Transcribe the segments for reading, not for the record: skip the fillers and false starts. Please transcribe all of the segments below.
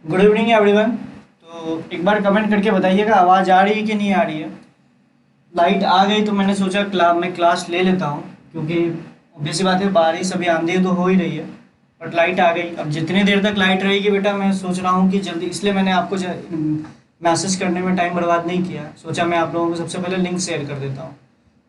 Good evening everyone. तो एक बार comment करके बताइएगा आवाज़ आ रही है कि नहीं आ रही है। लाइट आ गई तो मैंने सोचा मैं क्लास ले लेता हूँ, क्योंकि obvious सी बात है, बारिश अभी आंधी तो हो ही रही है। बट लाइट आ गई, अब जितनी देर तक लाइट रहेगी बेटा मैं सोच रहा हूँ कि जल्दी, इसलिए मैंने आपको मैसेज करने में टाइम बर्बाद नहीं किया। सोचा मैं आप लोगों को सबसे पहले लिंक शेयर कर देता हूँ।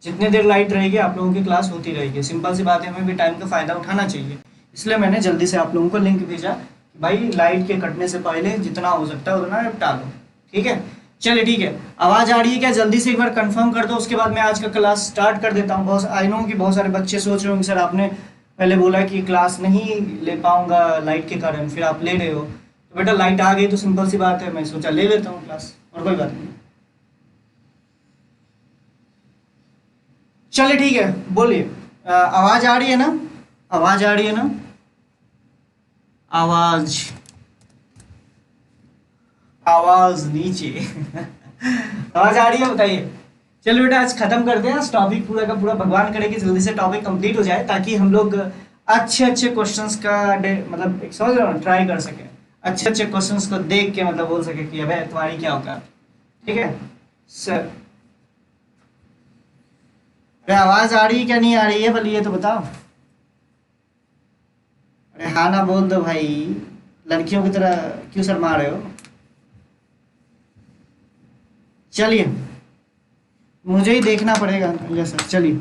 जितनी देर लाइट रहेगी आप लोगों की क्लास होती रहेगी। सिंपल सी बात है, हमें भी टाइम का फ़ायदा उठाना चाहिए, इसलिए मैंने जल्दी से आप लोगों को लिंक भेजा कि भाई लाइट के कटने से पहले जितना हो सकता है उतना निपटा लो। ठीक है, चलिए ठीक है। आवाज़ आ रही है क्या? जल्दी से एक बार कंफर्म कर दो, उसके बाद मैं आज का क्लास स्टार्ट कर देता हूँ। बहुत आई नो कि बहुत सारे बच्चे सोच रहे होंगे सर आपने पहले बोला कि क्लास नहीं ले पाऊंगा लाइट के कारण, फिर आप ले रहे हो। तो बेटा लाइट आ गई तो सिंपल सी बात है, मैं सोचा ले लेता हूँ क्लास, और कोई बात नहीं। चलिए ठीक है, बोलिए। आवाज़ आ रही है ना? आवाज़ आ रही है ना? आवाज़ आवाज़ नीचे आवाज़ आ रही है, बताइए। चलो बेटा आज खत्म करते हैं, आज टॉपिक पूरा का पूरा भगवान करे कि जल्दी से टॉपिक कंप्लीट हो जाए, ताकि हम लोग अच्छे अच्छे क्वेश्चंस का मतलब एक समझ रहे हो ट्राई कर सके। अच्छे अच्छे क्वेश्चंस को देख के मतलब बोल सके कि अबे तुम्हारी क्या औकात। ठीक है सर। अरे आवाज़ आ रही है क्या नहीं आ रही है, बोलिए तो बताओ। अरे हाँ ना बोल दो भाई, लड़कियों की तरह क्यों शर्मा रहे हो। चलिए, मुझे ही देखना पड़ेगा। यस सर, चलिए।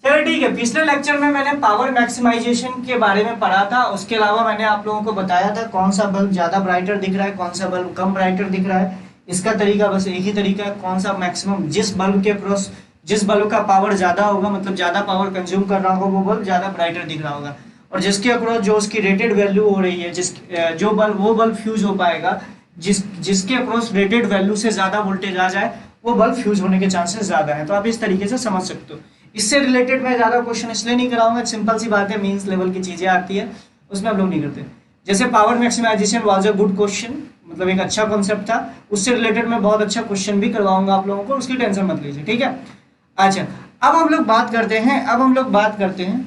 चलो ठीक है, पिछले लेक्चर में मैंने पावर मैक्सिमाइजेशन के बारे में पढ़ा था। उसके अलावा मैंने आप लोगों को बताया था कौन सा बल्ब ज़्यादा ब्राइटर दिख रहा है, कौन सा बल्ब कम ब्राइटर दिख रहा है। इसका तरीका बस एक ही तरीका है, कौन सा मैक्सिमम, जिस बल्ब का पावर ज़्यादा होगा, मतलब ज़्यादा पावर कंज्यूम कर रहा होगा, वो बल्ब ज़्यादा ब्राइटर दिख रहा होगा। और जिसके अक्रॉस जो उसकी रेटेड वैल्यू हो रही है, जो बल्ब वो बल्ब फ्यूज हो पाएगा, जिसके अक्रॉस रेटेड वैल्यू से ज़्यादा वोल्टेज आ जाए, वो बल्ब फ्यूज होने के चांसेस ज़्यादा हैं। तो आप इस तरीके से समझ सकते हो। इससे रिलेटेड मैं ज़्यादा क्वेश्चन इसलिए नहीं कराऊंगा, सिंपल सी बात है, मीन्स लेवल की चीज़ें आती है, उसमें हम लोग नहीं करते। जैसे power maximisation was a good question, मतलब एक अच्छा कॉन्सेप्ट था, उससे रिलेटेड मैं बहुत अच्छा क्वेश्चन भी करवाऊंगा आप लोगों को, उसकी टेंशन मत लीजिए। ठीक है, अच्छा अब हम लोग बात करते हैं,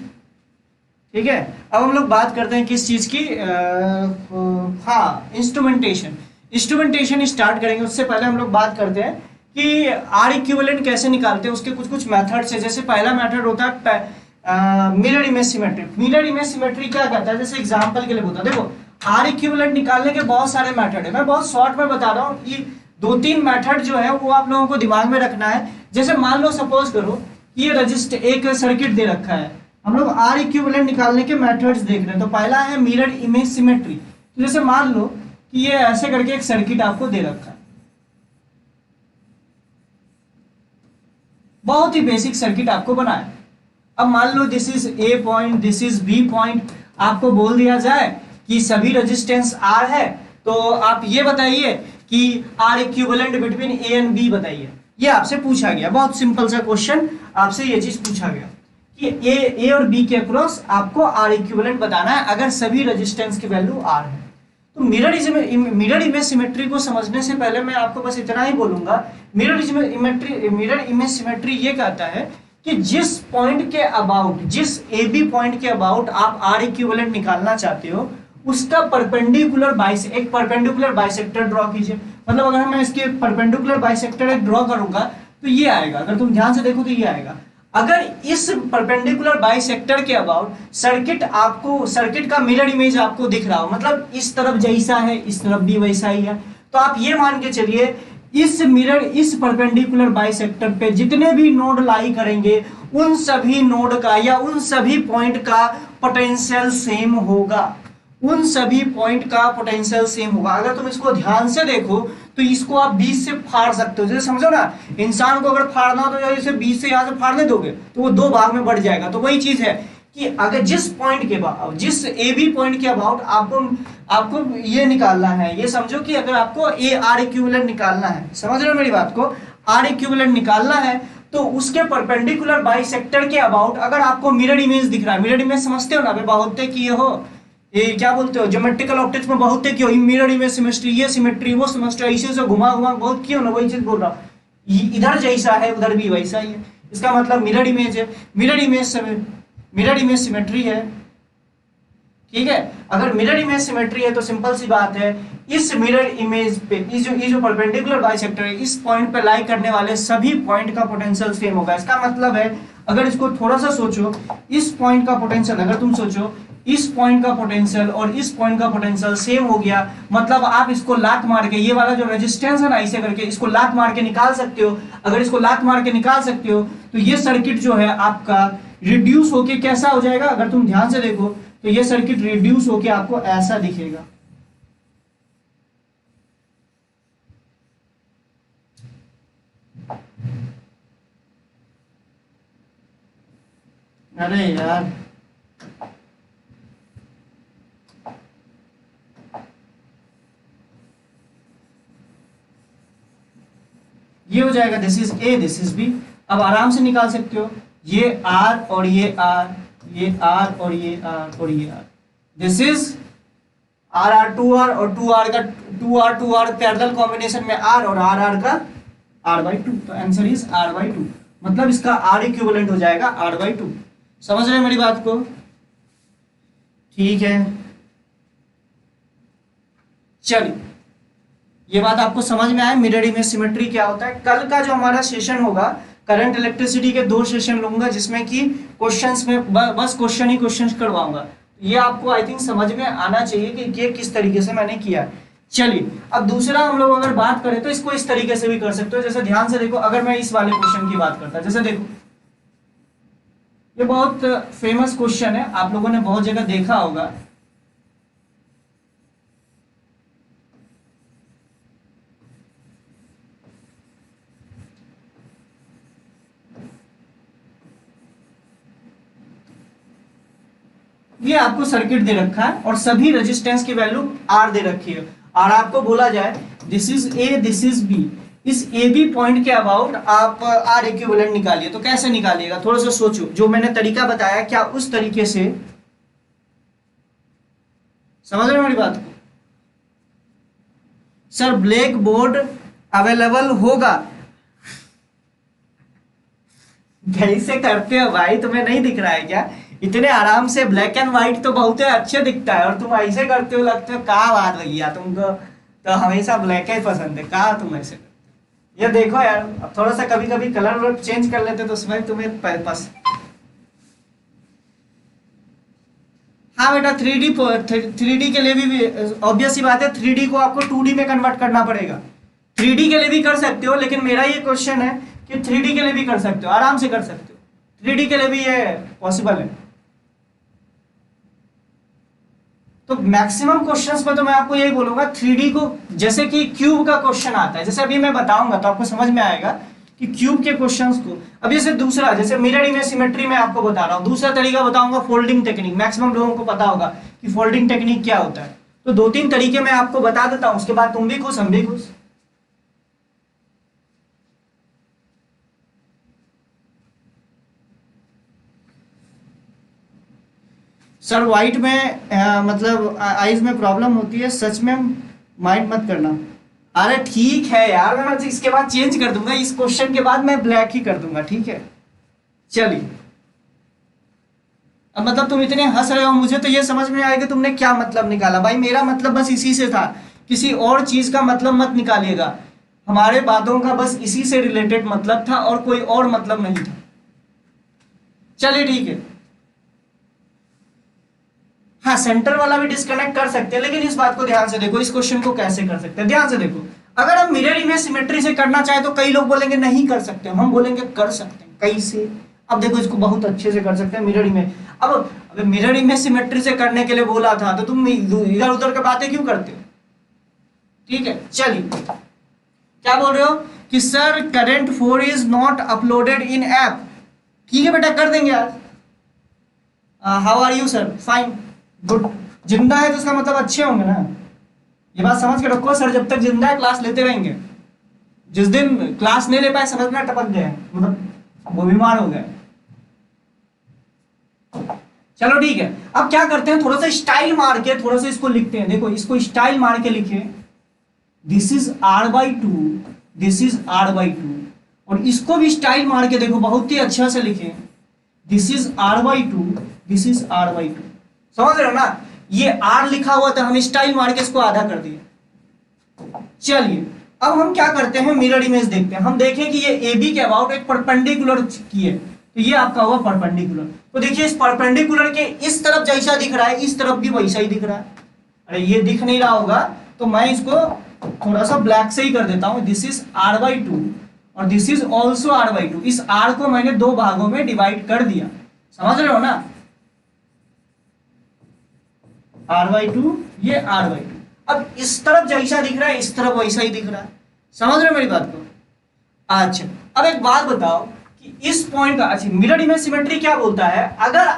ठीक है, अब हम लोग बात करते हैं किस चीज़ की, हाँ, इंस्ट्रूमेंटेशन स्टार्ट करेंगे। उससे पहले हम लोग बात करते हैं कि आर इक्विवेलेंट कैसे निकालते हैं, उसके कुछ कुछ मेथड्स है। जैसे पहला मेथड होता है mirror image symmetry. Mirror image symmetry क्या कहता है, जैसे एग्जांपल के लिए बोलता है, देखो आर इक्विवेलेंट निकालने के बहुत सारे मेथड है, मैं बहुत शॉर्ट में बता रहा हूँ। ये दो तीन मेथड जो है वो आप लोगों को दिमाग में रखना है। जैसे मान लो सपोज करो कि ये रजिस्टर एक सर्किट दे रखा है, हम लोग आर इक्विवेलेंट निकालने के मेथड्स देख रहे हैं। तो पहला है मिरर इमेज सिमेट्री। तो जैसे मान लो कि ये ऐसे करके एक सर्किट आपको दे रखा है, बहुत ही बेसिक सर्किट आपको बनाया। अब मान लो this is A point, this is B point, आपको बोल दिया जाए कि सभी रेजिस्टेंस आर है, तो आप ये बताइए कि R equivalent between A and B बताइए। ये आपसे पूछा गया, बहुत सिंपल सा क्वेश्चन, आपसे ये चीज पूछा गया कि ए और बी के अक्रॉस आपको आर इक्विवेलेंट बताना है अगर सभी रेजिस्टेंस की वैल्यू आर है। तो मिरर इमेज सिमेट्री को समझने से पहले मैं आपको बस इतना ही बोलूंगा, मिरर इमेज सिमेट्री ये कहता है कि जिस पॉइंट के अबाउट, जिस ए बी पॉइंट के अबाउट आप आर इक्विवेलेंट निकालना चाहते हो, उसका एक परपेंडिकुलर बाइसेक्टर ड्रॉ कीजिए। मतलब अगर मैं इसके परपेंडिकुलर बाइसेक्टर एक ड्रॉ करूंगा तो ये आएगा, अगर तुम ध्यान से देखो तो ये आएगा। अगर इस परपेंडिकुलर बाइसेक्टर के अबाउट सर्किट का मिरर इमेज आपको दिख रहा हो, मतलब इस तरफ जैसा है इस तरफ भी वैसा ही है, तो आप ये मान के चलिए इस परपेंडिकुलर बाइसेक्टर पे जितने भी नोड लाई करेंगे, उन सभी नोड का या उन सभी पॉइंट का पोटेंशियल सेम होगा। अगर तुम इसको ध्यान से देखो तो इसको आप 20 से फाड़ सकते हो। जैसे समझो ना, इंसान को अगर फाड़ना हो तो जैसे 20 से यहाँ से फाड़ने दोगे तो वो दो भाग में बढ़ जाएगा। तो वही चीज है कि अगर जिस ए बी पॉइंट के अबाउट आपको ये निकालना है, ये समझो कि अगर आपको ए आर इक्विवेलेंट निकालना है, समझ रहे हो मेरी बात को, आर इक्विवेलेंट निकालना है, तो उसके परपेंडिकुलर बाइसेक्टर के अबाउट अगर आपको मिरर इमेज दिख रहा है, मिरर इमेज समझते हो ना, बहुत किए हो, ये क्या बोलते हो, ज्योमेट्रिकल ऑप्टिक्स में बहुत क्यों मिरर इमेज सिमेट्री, ये सिमेट्री वो सिमेट्री, ऐसे से घुमा घुमा बहुत क्यों ना, वही चीज बोल रहा हूँ। इधर जैसा है उधर भी वैसा ही है, इसका मतलब मिरर इमेज है। मिरर इमेज सिमेट्री है ठीक है। अगर मिरर इमेज सिमेट्री है तो सिंपल सी बात है, इस मिरर इमेज पे ये जो परपेंडिकुलर बाइसेक्टर है, इस पॉइंट पे लाई करने वाले सभी पॉइंट का पोटेंशियल सेम होगा। इसका मतलब है, अगर इसको थोड़ा सा सोचो, इस पॉइंट का पोटेंशियल अगर तुम सोचो, इस पॉइंट का पोटेंशियल और इस पॉइंट का पोटेंशियल सेम हो गया, मतलब आप इसको लात मार के, ये वाला जो रेजिस्टेंस है ना, इसे करके इसको लात मार के निकाल सकते हो। अगर इसको लात मार के निकाल सकते हो तो ये सर्किट जो है आपका रिड्यूस होके कैसा हो जाएगा, अगर तुम ध्यान से देखो तो ये सर्किट रिड्यूस होके आपको ऐसा दिखेगा। अरे यार, ये हो जाएगा, this is A, this is B. अब आराम से निकाल सकते हो, ये आर और ये आर, ये आर और ये आर और ये R, this is R R, two R और टू आर का टू आर पैरेलल कॉम्बिनेशन में आर और आर का आर बाई टू, तो answer is R by two. मतलब इसका आर इक्विवेलेंट हो जाएगा आर बाई टू। समझ रहे हैं मेरी बात को? ठीक है, चलिए, ये बात आपको समझ में आया मिरर इमेज सिमेट्री क्या होता है। कल का जो हमारा सेशन होगा, करंट इलेक्ट्रिसिटी के 2 सेशन लूंगा, जिसमें कि क्वेश्चंस में बस क्वेश्चन ही क्वेश्चन करवाऊंगा। ये आपको आई थिंक समझ में आना चाहिए कि ये किस तरीके से मैंने किया। चलिए, अब दूसरा हम लोग अगर बात करें तो इसको इस तरीके से भी कर सकते हो। जैसे ध्यान से देखो, अगर मैं इस वाले क्वेश्चन की बात करता, जैसे देखो, ये बहुत फेमस क्वेश्चन है, आप लोगों ने बहुत जगह देखा होगा। ये आपको सर्किट दे रखा है और सभी रेजिस्टेंस की वैल्यू आर दे रखी है, और आपको बोला जाए this is A, this is B, इस ए बी पॉइंट के अबाउट आप आर इक्विवेलेंट निकालिए। तो कैसे निकालिएगा, थोड़ा सा सोचो। जो मैंने तरीका बताया, क्या उस तरीके से समझ रहे हो मेरी बात को? सर ब्लैक बोर्ड अवेलेबल होगा, कैसे करते हो भाई? तुम्हें नहीं दिख रहा है क्या? इतने आराम से ब्लैक एंड व्हाइट तो बहुत अच्छे दिखता है, और तुम ऐसे करते हो, लगते हो कहा बात भैया तुमको तो हमेशा ब्लैक ही पसंद है, कहा तुम ऐसे करते हो? ये देखो यार, अब थोड़ा सा कभी कभी कलर चेंज कर लेते तो उसमें तुम्हें पास। हाँ बेटा, 3D के लिए भी ऑब्वियस सी बात है, 3D को आपको 2D में कन्वर्ट करना पड़ेगा। 3D के लिए भी कर सकते हो, लेकिन मेरा ये क्वेश्चन है कि 3D के लिए भी कर सकते हो, आराम से कर सकते हो, 3D के लिए भी ये पॉसिबल है। तो मैक्सिमम क्वेश्चंस में तो मैं आपको यही बोलूंगा 3D को, जैसे कि क्यूब का क्वेश्चन आता है, जैसे अभी मैं बताऊंगा तो आपको समझ में आएगा कि क्यूब के क्वेश्चंस को। अब जैसे दूसरा, जैसे मिरर इमेज सिमेट्री में आपको बता रहा हूं, दूसरा तरीका बताऊंगा फोल्डिंग टेक्निक। मैक्सिमम लोगों को पता होगा कि फोल्डिंग टेक्निक क्या होता है, तो 2-3 तरीके मैं आपको बता देता हूं, उसके बाद तुम भी खुश हम भी खुश। सर व्हाइट में मतलब आईज में प्रॉब्लम होती है, सच में माइंड मत करना। अरे ठीक है यार, मैं इसके बाद चेंज कर दूंगा, इस क्वेश्चन के बाद मैं ब्लैक ही कर दूंगा, ठीक है? चलिए, अब मतलब तुम इतने हंस रहे हो, मुझे तो ये समझ में आएगा तुमने क्या मतलब निकाला। भाई मेरा मतलब बस इसी से था, किसी और चीज का मतलब मत निकालिएगा। हमारे बातों का बस इसी से रिलेटेड मतलब था और कोई और मतलब नहीं था। चलिए ठीक है। हाँ, सेंटर वाला भी डिस्कनेक्ट कर सकते हैं, लेकिन इस बात को ध्यान से देखो, इस क्वेश्चन को कैसे कर सकते हैं, ध्यान से देखो। अगर हम मिरर इमेज सिमेट्री से करना चाहे तो कई लोग बोलेंगे नहीं कर सकते, हम बोलेंगे कर सकते हैं। कैसे? अब देखो, इसको बहुत अच्छे से कर सकते हैं मिरर इमेज। अब मिरर इमेज सिमेट्री से करने के लिए बोला था तो तुम इधर उधर की बातें क्यों करते हो? ठीक है, चलिए, क्या बोल रहे हो कि sir current 4 is not uploaded in app. ठीक है बेटा, कर देंगे आज। How are you sir? Fine, good. जिंदा है तो उसका मतलब अच्छे होंगे ना, ये बात समझ के रखो। सर जब तक जिंदा है क्लास लेते रहेंगे, जिस दिन क्लास नहीं ले पाए समझना टपक गए, मतलब वो बीमार हो गए। चलो ठीक है, अब क्या करते हैं, थोड़ा सा स्टाइल मार के थोड़ा सा इसको लिखते हैं। देखो, इसको स्टाइल मार के लिखे, this is r/2, this is r/2, और इसको भी स्टाइल मार के देखो, बहुत ही अच्छा से लिखे, this is r/2, this is r/2। समझ रहे हो ना? ये आर लिखा हुआ था, हम स्टाइल मार के इसको आधा कर दिए। चलिए अब हम क्या करते हैं, मिरर इमेज देखते हैं। हम देखें कि ये ए बी के अबाउट एक परपेंडिकुलर की है, तो ये आपका हुआ परपेंडिकुलर। तो देखिए इस परपेंडिकुलर के इस तरफ जैसा दिख रहा है, इस तरफ भी वैसा ही दिख रहा है। अरे ये दिख नहीं रहा होगा तो मैं इसको थोड़ा सा ब्लैक से ही कर देता हूं। दिस इज r/2 और दिस इज ऑल्सो r/2। इस r को मैंने दो भागों में डिवाइड कर दिया, समझ रहे हो ना, r/2 ये r/2। अब इस तरफ जैसा दिख रहा है इस तरफ वैसा ही दिख रहा है, समझ रहे हो मेरी बात को। अच्छा अब एक बात बताओ कि इस पॉइंट का, अच्छा मिरर इमेज सिमेट्री क्या बोलता है, अगर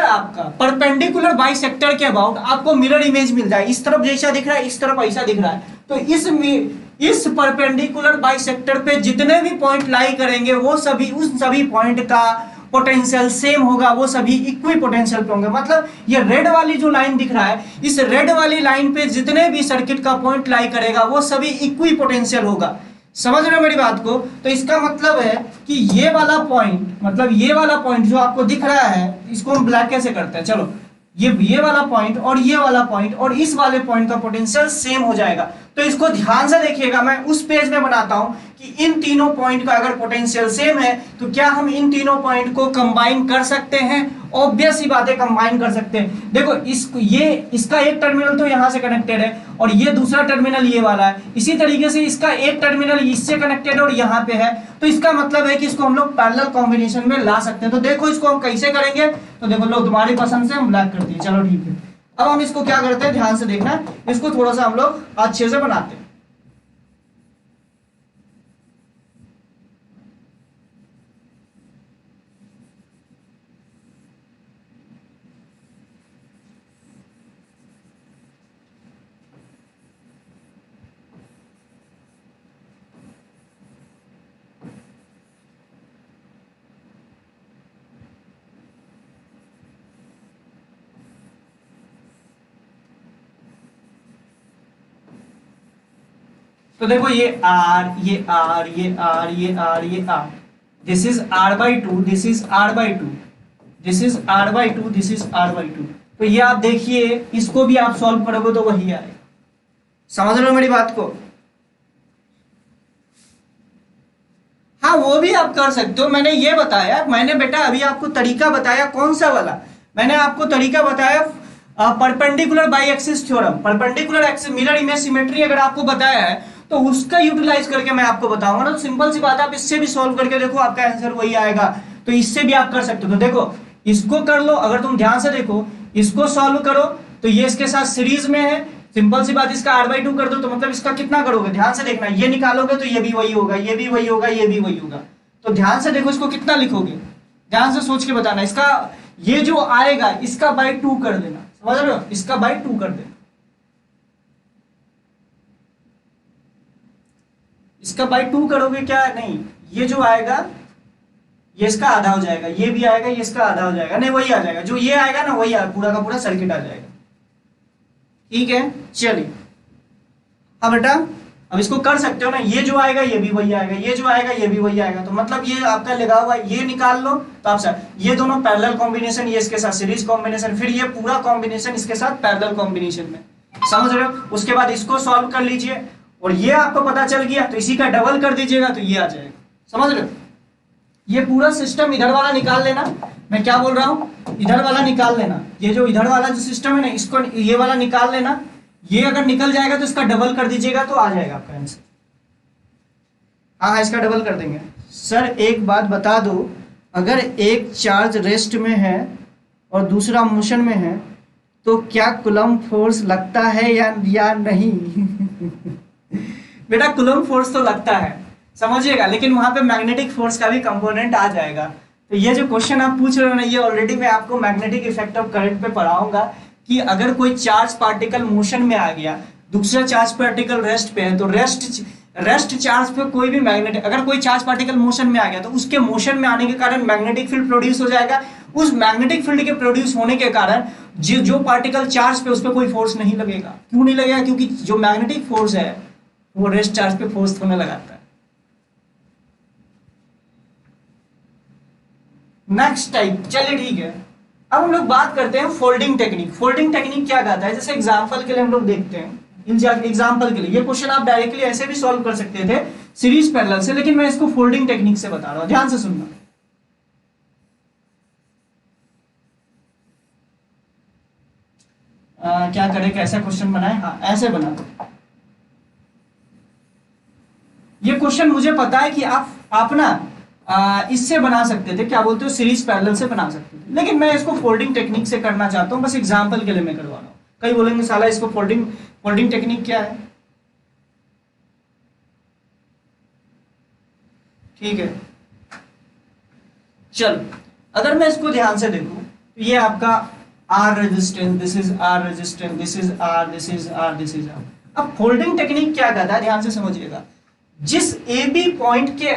आपका परपेंडिकुलर बाइसेक्टर के अबाउट आपको मिरर इमेज मिल जाए, इस तरफ जैसा दिख रहा है इस तरफ ऐसा दिख रहा है, तो इस परपेंडिकुलर बाइसेक्टर पे जितने भी पॉइंट लाई करेंगे वो सभी उस सभी पॉइंट का पोटेंशियल सेम होगा, वो सभी इक्वी पोटेंशियल पे होंगे। मतलब ये रेड वाली जो लाइन दिख रहा है, इस रेड वाली लाइन पे जितने भी सर्किट का पॉइंट लाई करेगा वो सभी इक्वी पोटेंशियल होगा, समझ रहे हो मेरी बात को। तो इसका मतलब है कि ये वाला पॉइंट, मतलब ये वाला पॉइंट जो आपको दिख रहा है, इसको हम ब्लैक कैसे करते हैं, चलो ये वाला पॉइंट और ये वाला पॉइंट और इस वाले पॉइंट का पोटेंशियल सेम हो जाएगा। तो इसको ध्यान से देखिएगा, मैं उस पेज में बनाता हूं कि इन तीनों पॉइंट का अगर पोटेंशियल सेम है तो क्या हम इन तीनों पॉइंट को कंबाइन कर सकते हैं, ऑब्वियस ही बात है कंबाइन कर सकते हैं। देखो इसका एक टर्मिनल तो यहां से कनेक्टेड है और ये दूसरा टर्मिनल ये वाला है, इसी तरीके से इसका एक टर्मिनल इससे कनेक्टेड है और यहाँ पे है, तो इसका मतलब है कि इसको हम लोग पैरेलल कॉम्बिनेशन में ला सकते हैं। तो देखो इसको हम कैसे करेंगे, तो देखो लो तुम्हारी पसंद से हम ब्लैक कर दिए, चलो ठीक है। अब हम इसको क्या करते हैं, ध्यान से देखना, इसको थोड़ा सा हम लोग अच्छे से बनाते हैं। तो देखो ये R, ये R, ये R, ये R, ये R, this is r/2, this is r/2, this is r/2, this is r/2। तो ये आप देखिए, इसको भी आप सॉल्व करोगे तो वही आएगा, समझ रहे हो मेरी बात को। हाँ वो भी आप कर सकते हो, मैंने ये बताया, मैंने बेटा अभी आपको तरीका बताया, कौन सा वाला, मैंने आपको तरीका बताया perpendicular by axis theorem, perpendicular axis mirror image symmetry अगर आपको बताया है तो उसका यूटिलाइज करके मैं आपको बताऊंगा ना। तो सिंपल सी बात है, आप इससे भी सॉल्व करके देखो, आपका आंसर वही आएगा। तो इससे भी आप कर सकते हो। तो देखो इसको कर लो, अगर तुम ध्यान से देखो इसको सॉल्व करो तो ये इसके साथ सीरीज में है, सिंपल सी बात, इसका r/2 कर दो तो मतलब इसका कितना करोगे, ध्यान से देखना, ये निकालोगे तो ये भी वही होगा, ये भी वही होगा, ये भी वही होगा। तो ध्यान से देखो इसको कितना लिखोगे, ध्यान से सोच के बताना। इसका ये जो आएगा इसका बाई 2 कर देना, समझ रहे हो, इसका बाई 2 कर देना, इसका बाई 2 करोगे क्या, नहीं ये जो आएगा ये इसका आधा हो जाएगा, ये भी आएगा ये इसका आधा हो जाएगा, नहीं वही आ जाएगा, जो ये आएगा ना वही पूरा का पूरा सर्किट आ जाएगा, ठीक है। चलिए अब बेटा अब इसको कर सकते हो ना, ये जो आएगा ये भी वही आएगा, ये जो आएगा ये भी वही आएगा, तो मतलब ये आपका लगा हुआ ये निकाल लो तो आप ये दोनों पैरेलल कॉम्बिनेशन, ये इसके साथ सीरीज कॉम्बिनेशन, फिर ये पूरा कॉम्बिनेशन इसके साथ पैरेलल कॉम्बिनेशन में, समझ रहे हो। उसके बाद इसको सॉल्व कर लीजिए और ये आपको पता चल गया तो इसी का डबल कर दीजिएगा तो ये आ जाएगा, समझ रहे हो। ये पूरा सिस्टम इधर वाला निकाल लेना, मैं क्या बोल रहा हूं, इधर वाला निकाल लेना, ये जो इधर वाला जो सिस्टम है ना इसको ये वाला निकाल लेना, ये अगर निकल जाएगा तो इसका डबल कर दीजिएगा तो आ जाएगा आपका आंसर। हाँ इसका डबल कर देंगे। सर एक बात बता दो, अगर एक चार्ज रेस्ट में है और दूसरा मोशन में है तो क्या कूलम्ब फोर्स लगता है या नहीं बेटा कूलम्ब फोर्स तो लगता है, समझिएगा, लेकिन वहां पे मैग्नेटिक फोर्स का भी कंपोनेंट आ जाएगा। तो ये जो क्वेश्चन आप पूछ रहे हो ना, ये ऑलरेडी मैं आपको मैग्नेटिक इफेक्ट ऑफ करंट पे पढ़ाऊंगा कि अगर कोई चार्ज पार्टिकल मोशन में आ गया, दूसरा चार्ज पार्टिकल रेस्ट पे है, तो रेस्ट चार्ज पे कोई भी मैग्नेटिक, अगर कोई चार्ज पार्टिकल मोशन में आ गया तो उसके मोशन में आने के कारण मैग्नेटिक फील्ड प्रोड्यूस हो जाएगा। उस मैग्नेटिक फील्ड के प्रोड्यूस होने के कारण जो पार्टिकल चार्ज पे उस पर कोई फोर्स नहीं लगेगा। क्यों नहीं लगेगा, क्योंकि जो मैग्नेटिक फोर्स है वो रेस्ट चार्ज पे फोर्स होने लगाता है। नेक्स्ट टाइप, चलिए ठीक है, अब हम लोग बात करते हैं फोल्डिंग टेक्निक। फोल्डिंग टेक्निक क्या कहता है, जैसे एग्जांपल के लिए हम लोग देखते हैं, एग्जांपल के लिए ये क्वेश्चन आप डायरेक्टली ऐसे भी सॉल्व कर सकते थे सीरीज पैरेलल से, लेकिन मैं इसको फोल्डिंग टेक्निक से बता रहा हूं, ध्यान से सुनना। क्या करें, कैसा क्वेश्चन बनाए, हाँ ऐसे बना दो। ये क्वेश्चन मुझे पता है कि आप ना इससे बना सकते थे, क्या बोलते हो, सीरीज पैरेलल से बना सकते थे, लेकिन मैं इसको फोल्डिंग टेक्निक से करना चाहता हूं, बस एग्जांपल के लिए मैं करवा रहा हूं। कई बोलेंगे साला इसको फोल्डिंग टेक्निक क्या है, ठीक है। चलो अगर मैं इसको ध्यान से देखूं तो ये आपका R resistance, this is R resistance, this is R, this is R, this is R. अब फोल्डिंग टेक्निक क्या कहता है, ध्यान से समझिएगा। जिस ए बी पॉइंट के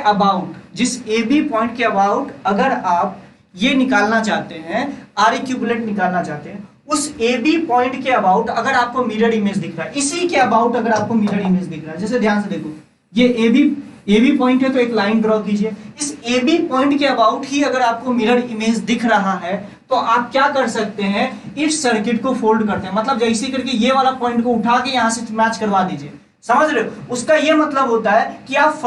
अबाउट अगर आप ये निकालना चाहते हैं, आर इक्विवेलेंट निकालना चाहते हैं, उस ए बी पॉइंट के अबाउट अगर आपको मिरर इमेज दिख रहा है, इसी के अबाउट अगर आपको मिरर इमेज दिख रहा है, जैसे ध्यान से देखो, ये ए बी पॉइंट है तो एक लाइन ड्रॉ कीजिए, इस ए बी पॉइंट के अबाउट ही अगर आपको मिरर इमेज दिख रहा है तो आप क्या कर सकते हैं, इस सर्किट को फोल्ड करते हैं, मतलब जैसे करके ये वाला पॉइंट को उठा के यहां से मैच करवा दीजिए, समझ रहे हो। उसका ये मतलब होता है कि आप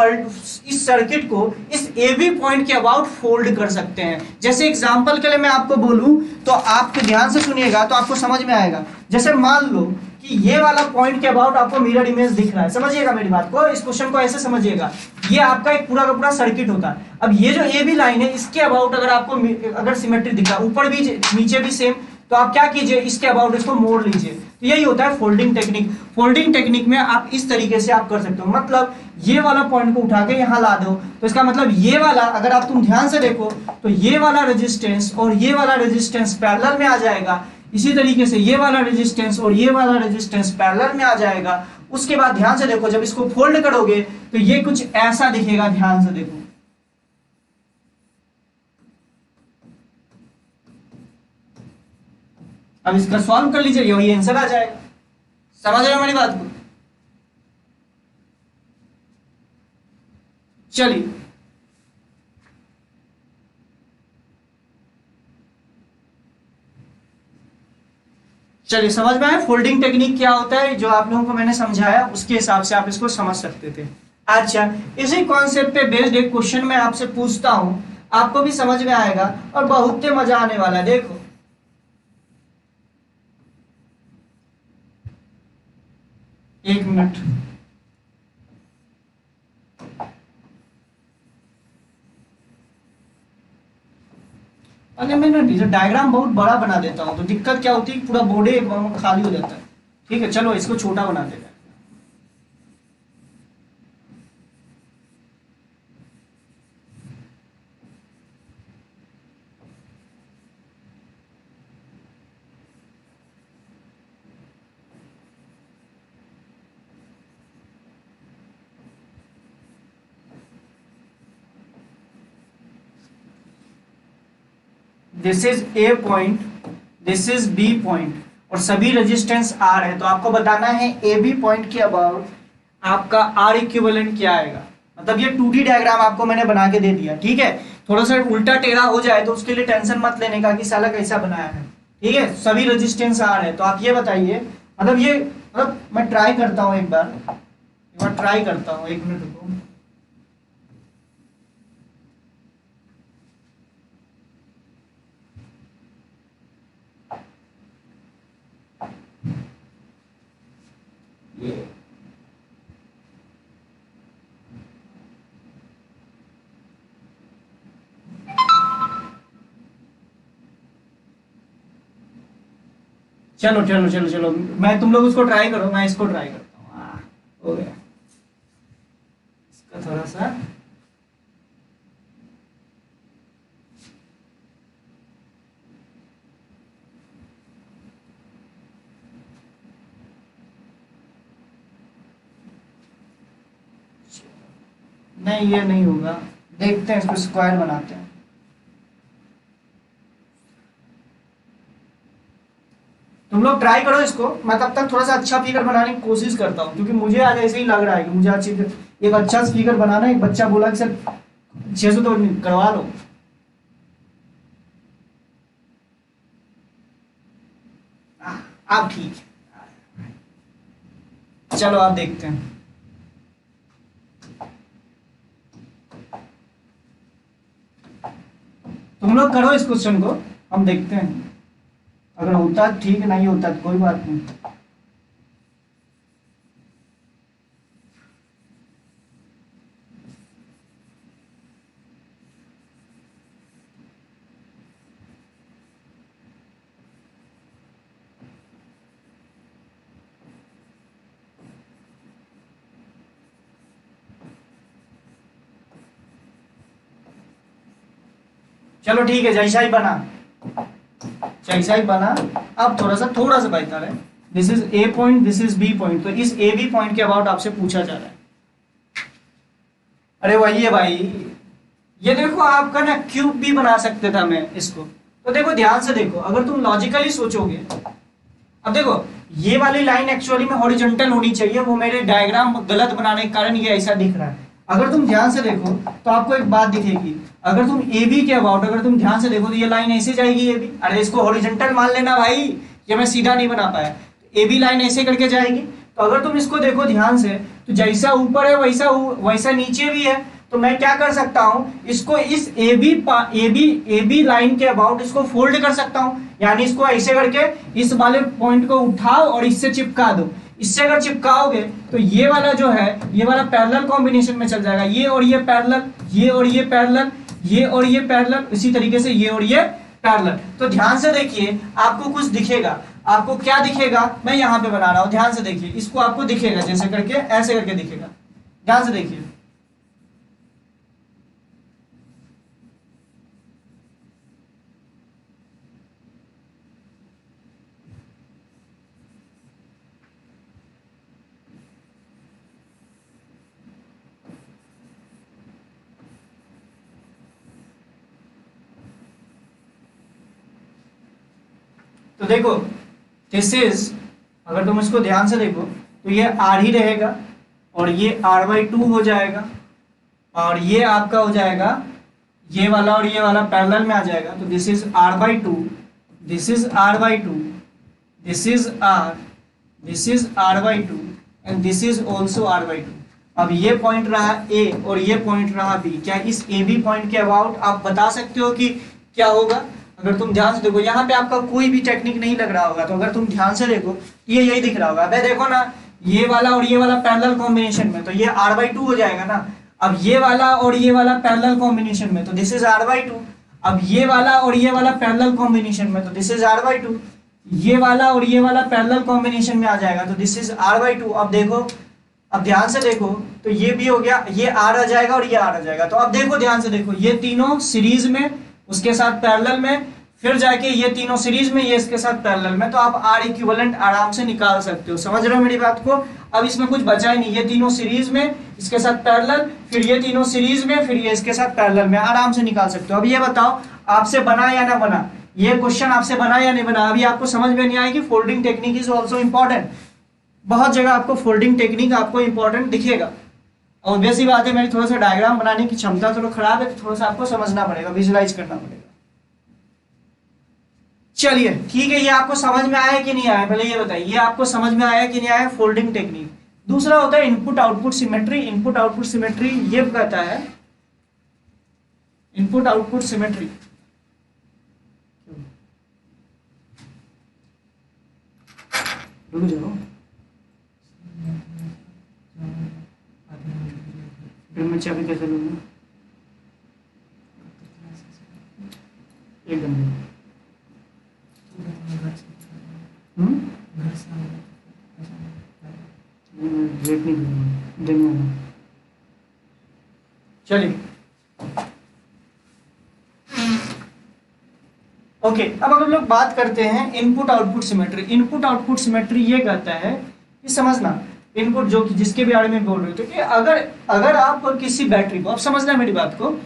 इस सर्किट को इस ए बी पॉइंट के अबाउट फोल्ड कर सकते हैं। जैसे एग्जांपल के लिए मैं आपको बोलूं तो आप ध्यान से सुनिएगा तो आपको समझ में आएगा। जैसे मान लो कि ये वाला पॉइंट के अबाउट आपको मिरर इमेज दिख रहा है, समझिएगा मेरी बात को, इस क्वेश्चन को ऐसे समझिएगा, ये आपका एक पूरा का पूरा सर्किट होता है। अब ये जो ए बी लाइन है, इसके अबाउट अगर आपको अगर सिमेट्री दिख रहा है, ऊपर भी नीचे भी सेम, तो आप क्या कीजिए, इसके अबाउट इसको मोड़ लीजिए। तो यही होता है फोल्डिंग टेक्निक। फोल्डिंग टेक्निक में आप इस तरीके से आप कर सकते हो, मतलब ये वाला पॉइंट को उठा के यहां ला दो, तो इसका मतलब ये वाला, अगर आप तुम ध्यान से देखो तो ये वाला रेजिस्टेंस और ये वाला रेजिस्टेंस पैरेलल में आ जाएगा, इसी तरीके से ये वाला रेजिस्टेंस और ये वाला रेजिस्टेंस पैरेलल में आ जाएगा। उसके बाद ध्यान से देखो, जब इसको फोल्ड करोगे तो ये कुछ ऐसा दिखेगा, ध्यान से देखो, अब इसका सॉल्व कर लीजिए, यही आंसर आ जाएगा। समझ रहे हो हमारी बात को। चलिए चलिए समझ में आया फोल्डिंग टेक्निक क्या होता है, जो आप लोगों को मैंने समझाया उसके हिसाब से आप इसको समझ सकते थे। अच्छा, इसी कॉन्सेप्ट पे बेस्ड एक क्वेश्चन मैं आपसे पूछता हूं, आपको भी समझ में आएगा और बहुत मजा आने वाला है। देखो, एक मिनट, अरे मैं ना डायग्राम बहुत बड़ा बना देता हूं, तो दिक्कत क्या होती है, पूरा बोर्ड खाली हो जाता है। ठीक है, चलो इसको छोटा बना देगा। This is A point, this is B point और सभी रेजिस्टेंस आर है, तो आपको बताना है ए बी पॉइंट के अबाउट आपका आर इक्विवेलेंट क्या आएगा। मतलब ये 2D डायग्राम आपको मैंने बना के दे दिया, ठीक है। थोड़ा सा उल्टा टेढ़ा हो जाए तो उसके लिए टेंशन मत लेने का कि साला कैसा बनाया है, ठीक है। सभी रेजिस्टेंस आर है, तो आप ये बताइए, मतलब ये, मतलब मैं ट्राई करता हूँ, एक बार ट्राई करता हूँ, एक मिनट रुको। चलो चलो चलो चलो, मैं, तुम लोग उसको ट्राई करो, मैं इसको ट्राई करता हूँ। हो गया, इसका थोड़ा सा नहीं, ये नहीं होगा, देखते हैं, इसको स्क्वायर बनाते हैं। तुम लोग ट्राई करो इसको, मैं तब तक थोड़ा सा अच्छा फिगर बनाने की कोशिश करता हूँ, क्योंकि मुझे आज ऐसे ही लग रहा है कि मुझे अच्छी एक अच्छा फिगर बनाना है। एक बच्चा बोला कि सर 600 तो करवा लो। आप ठीक है। चलो आप देखते हैं, तुम लोग करो इस क्वेश्चन को, हम देखते हैं अगर होता ठीक है, नहीं होता तो कोई बात नहीं। चलो ठीक है, जैसा ही बना अब थोड़ा सा बेहतर है। This is A point, this is B point, तो इस ए बी पॉइंट के अबाउट आपसे पूछा जा रहा है। अरे वही है भाई, ये देखो आपका ना क्यूब भी बना सकते था मैं इसको। तो देखो ध्यान से देखो, अगर तुम लॉजिकली सोचोगे, अब देखो ये वाली लाइन एक्चुअली में हॉरिजॉन्टल होनी चाहिए, वो मेरे डायग्राम गलत बनाने के कारण ये ऐसा दिख रहा है। अगर तुम ध्यान से देखो तो आपको एक बात दिखेगी, अगर तुम ए बी के अबाउट अगर तुम ध्यान से देखो तो ये लाइन ऐसे जाएगी ए बी। अरे इसको हॉरिजॉन्टल मान लेना भाई, ये मैं सीधा नहीं बना पाया। ए बी लाइन ऐसे करके जाएगी, तो अगर तुम इसको देखो ध्यान से तो जैसा ऊपर है वैसा नीचे भी है। तो मैं क्या कर सकता हूं, इसको इस ए बी लाइन के अबाउट इसको फोल्ड कर सकता हूं, यानी इसको ऐसे करके इस वाले पॉइंट को उठाओ और इससे चिपका दो। इससे अगर चिपकाओगे तो ये वाला जो है ये वाला पैरेलल कॉम्बिनेशन में चल जाएगा, ये और ये पैरेलल, ये और ये पैरेलल, ये और ये पैरेलल, इसी तरीके से ये और ये पैरेलल। तो ध्यान से देखिए आपको कुछ दिखेगा, आपको क्या दिखेगा, मैं यहाँ पे बना रहा हूँ, ध्यान से देखिए, इसको आपको दिखेगा जैसे करके ऐसे करके दिखेगा, ध्यान से देखिए। तो देखो दिस इज, अगर तुम इसको ध्यान से देखो तो ये आर ही रहेगा और ये r/2 हो जाएगा और ये आपका हो जाएगा ये वाला और ये वाला पैरेलल में आ जाएगा। तो this is r/2, this is r/2, this is r, this is r/2 and this is also r/2। अब ये पॉइंट रहा ए और ये पॉइंट रहा बी। क्या इस ए बी पॉइंट के अबाउट आप बता सकते हो कि क्या होगा? अगर तुम ध्यान से देखो, यहाँ पे आपका कोई भी टेक्निक नहीं लग रहा होगा, तो अगर तुम ध्यान से देखो ये यही दिख रहा होगा। अबे देखो ना, ये वाला और ये वाला पैरेलल कॉम्बिनेशन में, तो ये r/2 हो जाएगा ना। अब ये वाला और ये वाला पैरेलल कॉम्बिनेशन में, तो दिस इज r/2। अब ये वाला और ये वाला पैरेलल कॉम्बिनेशन में, तो दिस इज r/2। ये वाला और ये वाला पैरेलल कॉम्बिनेशन में आ जाएगा, तो दिस इज r/2। अब देखो, अब ध्यान से देखो तो ये भी हो गया, ये r आ जाएगा और ये r आ जाएगा। तो अब देखो ध्यान से देखो, ये तीनों सीरीज में, उसके साथ पैरेलल में, फिर जाके ये तीनों सीरीज में, ये इसके साथ पैरेलल में, तो आप R इक्विवेलेंट आराम से निकाल सकते हो। समझ रहे हो मेरी बात को? अब इसमें कुछ बचा ही नहीं, ये तीनों सीरीज में, इसके साथ पैरेलल, फिर ये तीनों सीरीज में, फिर ये इसके साथ पैरेलल में, आराम से निकाल सकते हो। अब ये बताओ आपसे बना या ना बना, ये क्वेश्चन आपसे बना या नहीं बना? अभी आपको समझ में नहीं आएगी, folding technique is also important. बहुत जगह आपको फोल्डिंग टेक्निक आपको इंपॉर्टेंट दिखेगा। और वैसी बात है, मेरी थोड़ा सा डायग्राम बनाने की क्षमता थोड़ा खराब है, तो थोड़ा सा आपको समझना पड़ेगा, विजुलाइज करना पड़ेगा। चलिए ठीक है, ये आपको समझ में आया कि नहीं आया, पहले ये बताइए, ये आपको समझ में आया कि नहीं आया फोल्डिंग टेक्निक। दूसरा होता है input output symmetry. Input output symmetry ये कहता है, इनपुट आउटपुट सिमेट्री रुक जाओ, फिर मैं चाबी कैसे लूंगा, एक घंटे चलिए ओके। अब अगर हम लोग बात करते हैं input output symmetry. Input output symmetry ये कहता है कि समझना, इनपुट जो कि जिसके बारे में बोल रहे थे कि अगर आप किसी बैटरी को, आप समझना मेरी बात को,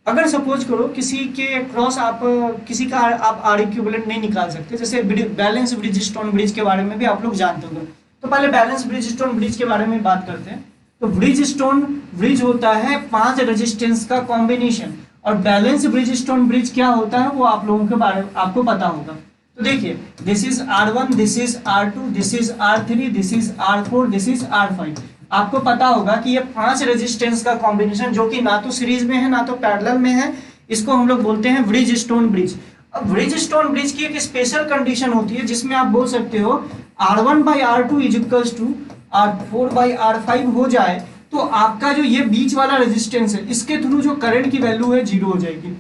अगर सपोज करो किसी के क्रॉस आप किसी का आप R इक्विवेलेंट नहीं निकाल सकते, जैसे बैलेंस ब्रिज स्टोन ब्रिज के बारे में भी आप लोग जानते होंगे, तो पहले बैलेंस ब्रिज स्टोन ब्रिज के बारे में बात करते हैं। तो ब्रिज स्टोन ब्रिज होता है 5 रेजिस्टेंस का कॉम्बिनेशन, और बैलेंस ब्रिज स्टोन ब्रिज क्या होता है वो आप लोगों के बारे में आपको पता होगा। तो देखिए this is R1, this is R2, this is R3, this is R4, this is R5। आपको पता होगा कि ये 5 रेजिस्टेंस का कॉम्बिनेशन जो कि ना तो सीरीज में है ना तो पैरेलल में है, इसको हम लोग बोलते हैं ब्रिज स्टोन ब्रिज। अब ब्रिज स्टोन ब्रिज की एक स्पेशल कंडीशन होती है जिसमें आप बोल सकते हो R1/R2 is equals to R4/R5 हो जाए तो आपका जो ये बीच वाला रेजिस्टेंस है इसके थ्रू जो करंट की वैल्यू है 0 हो जाएगी।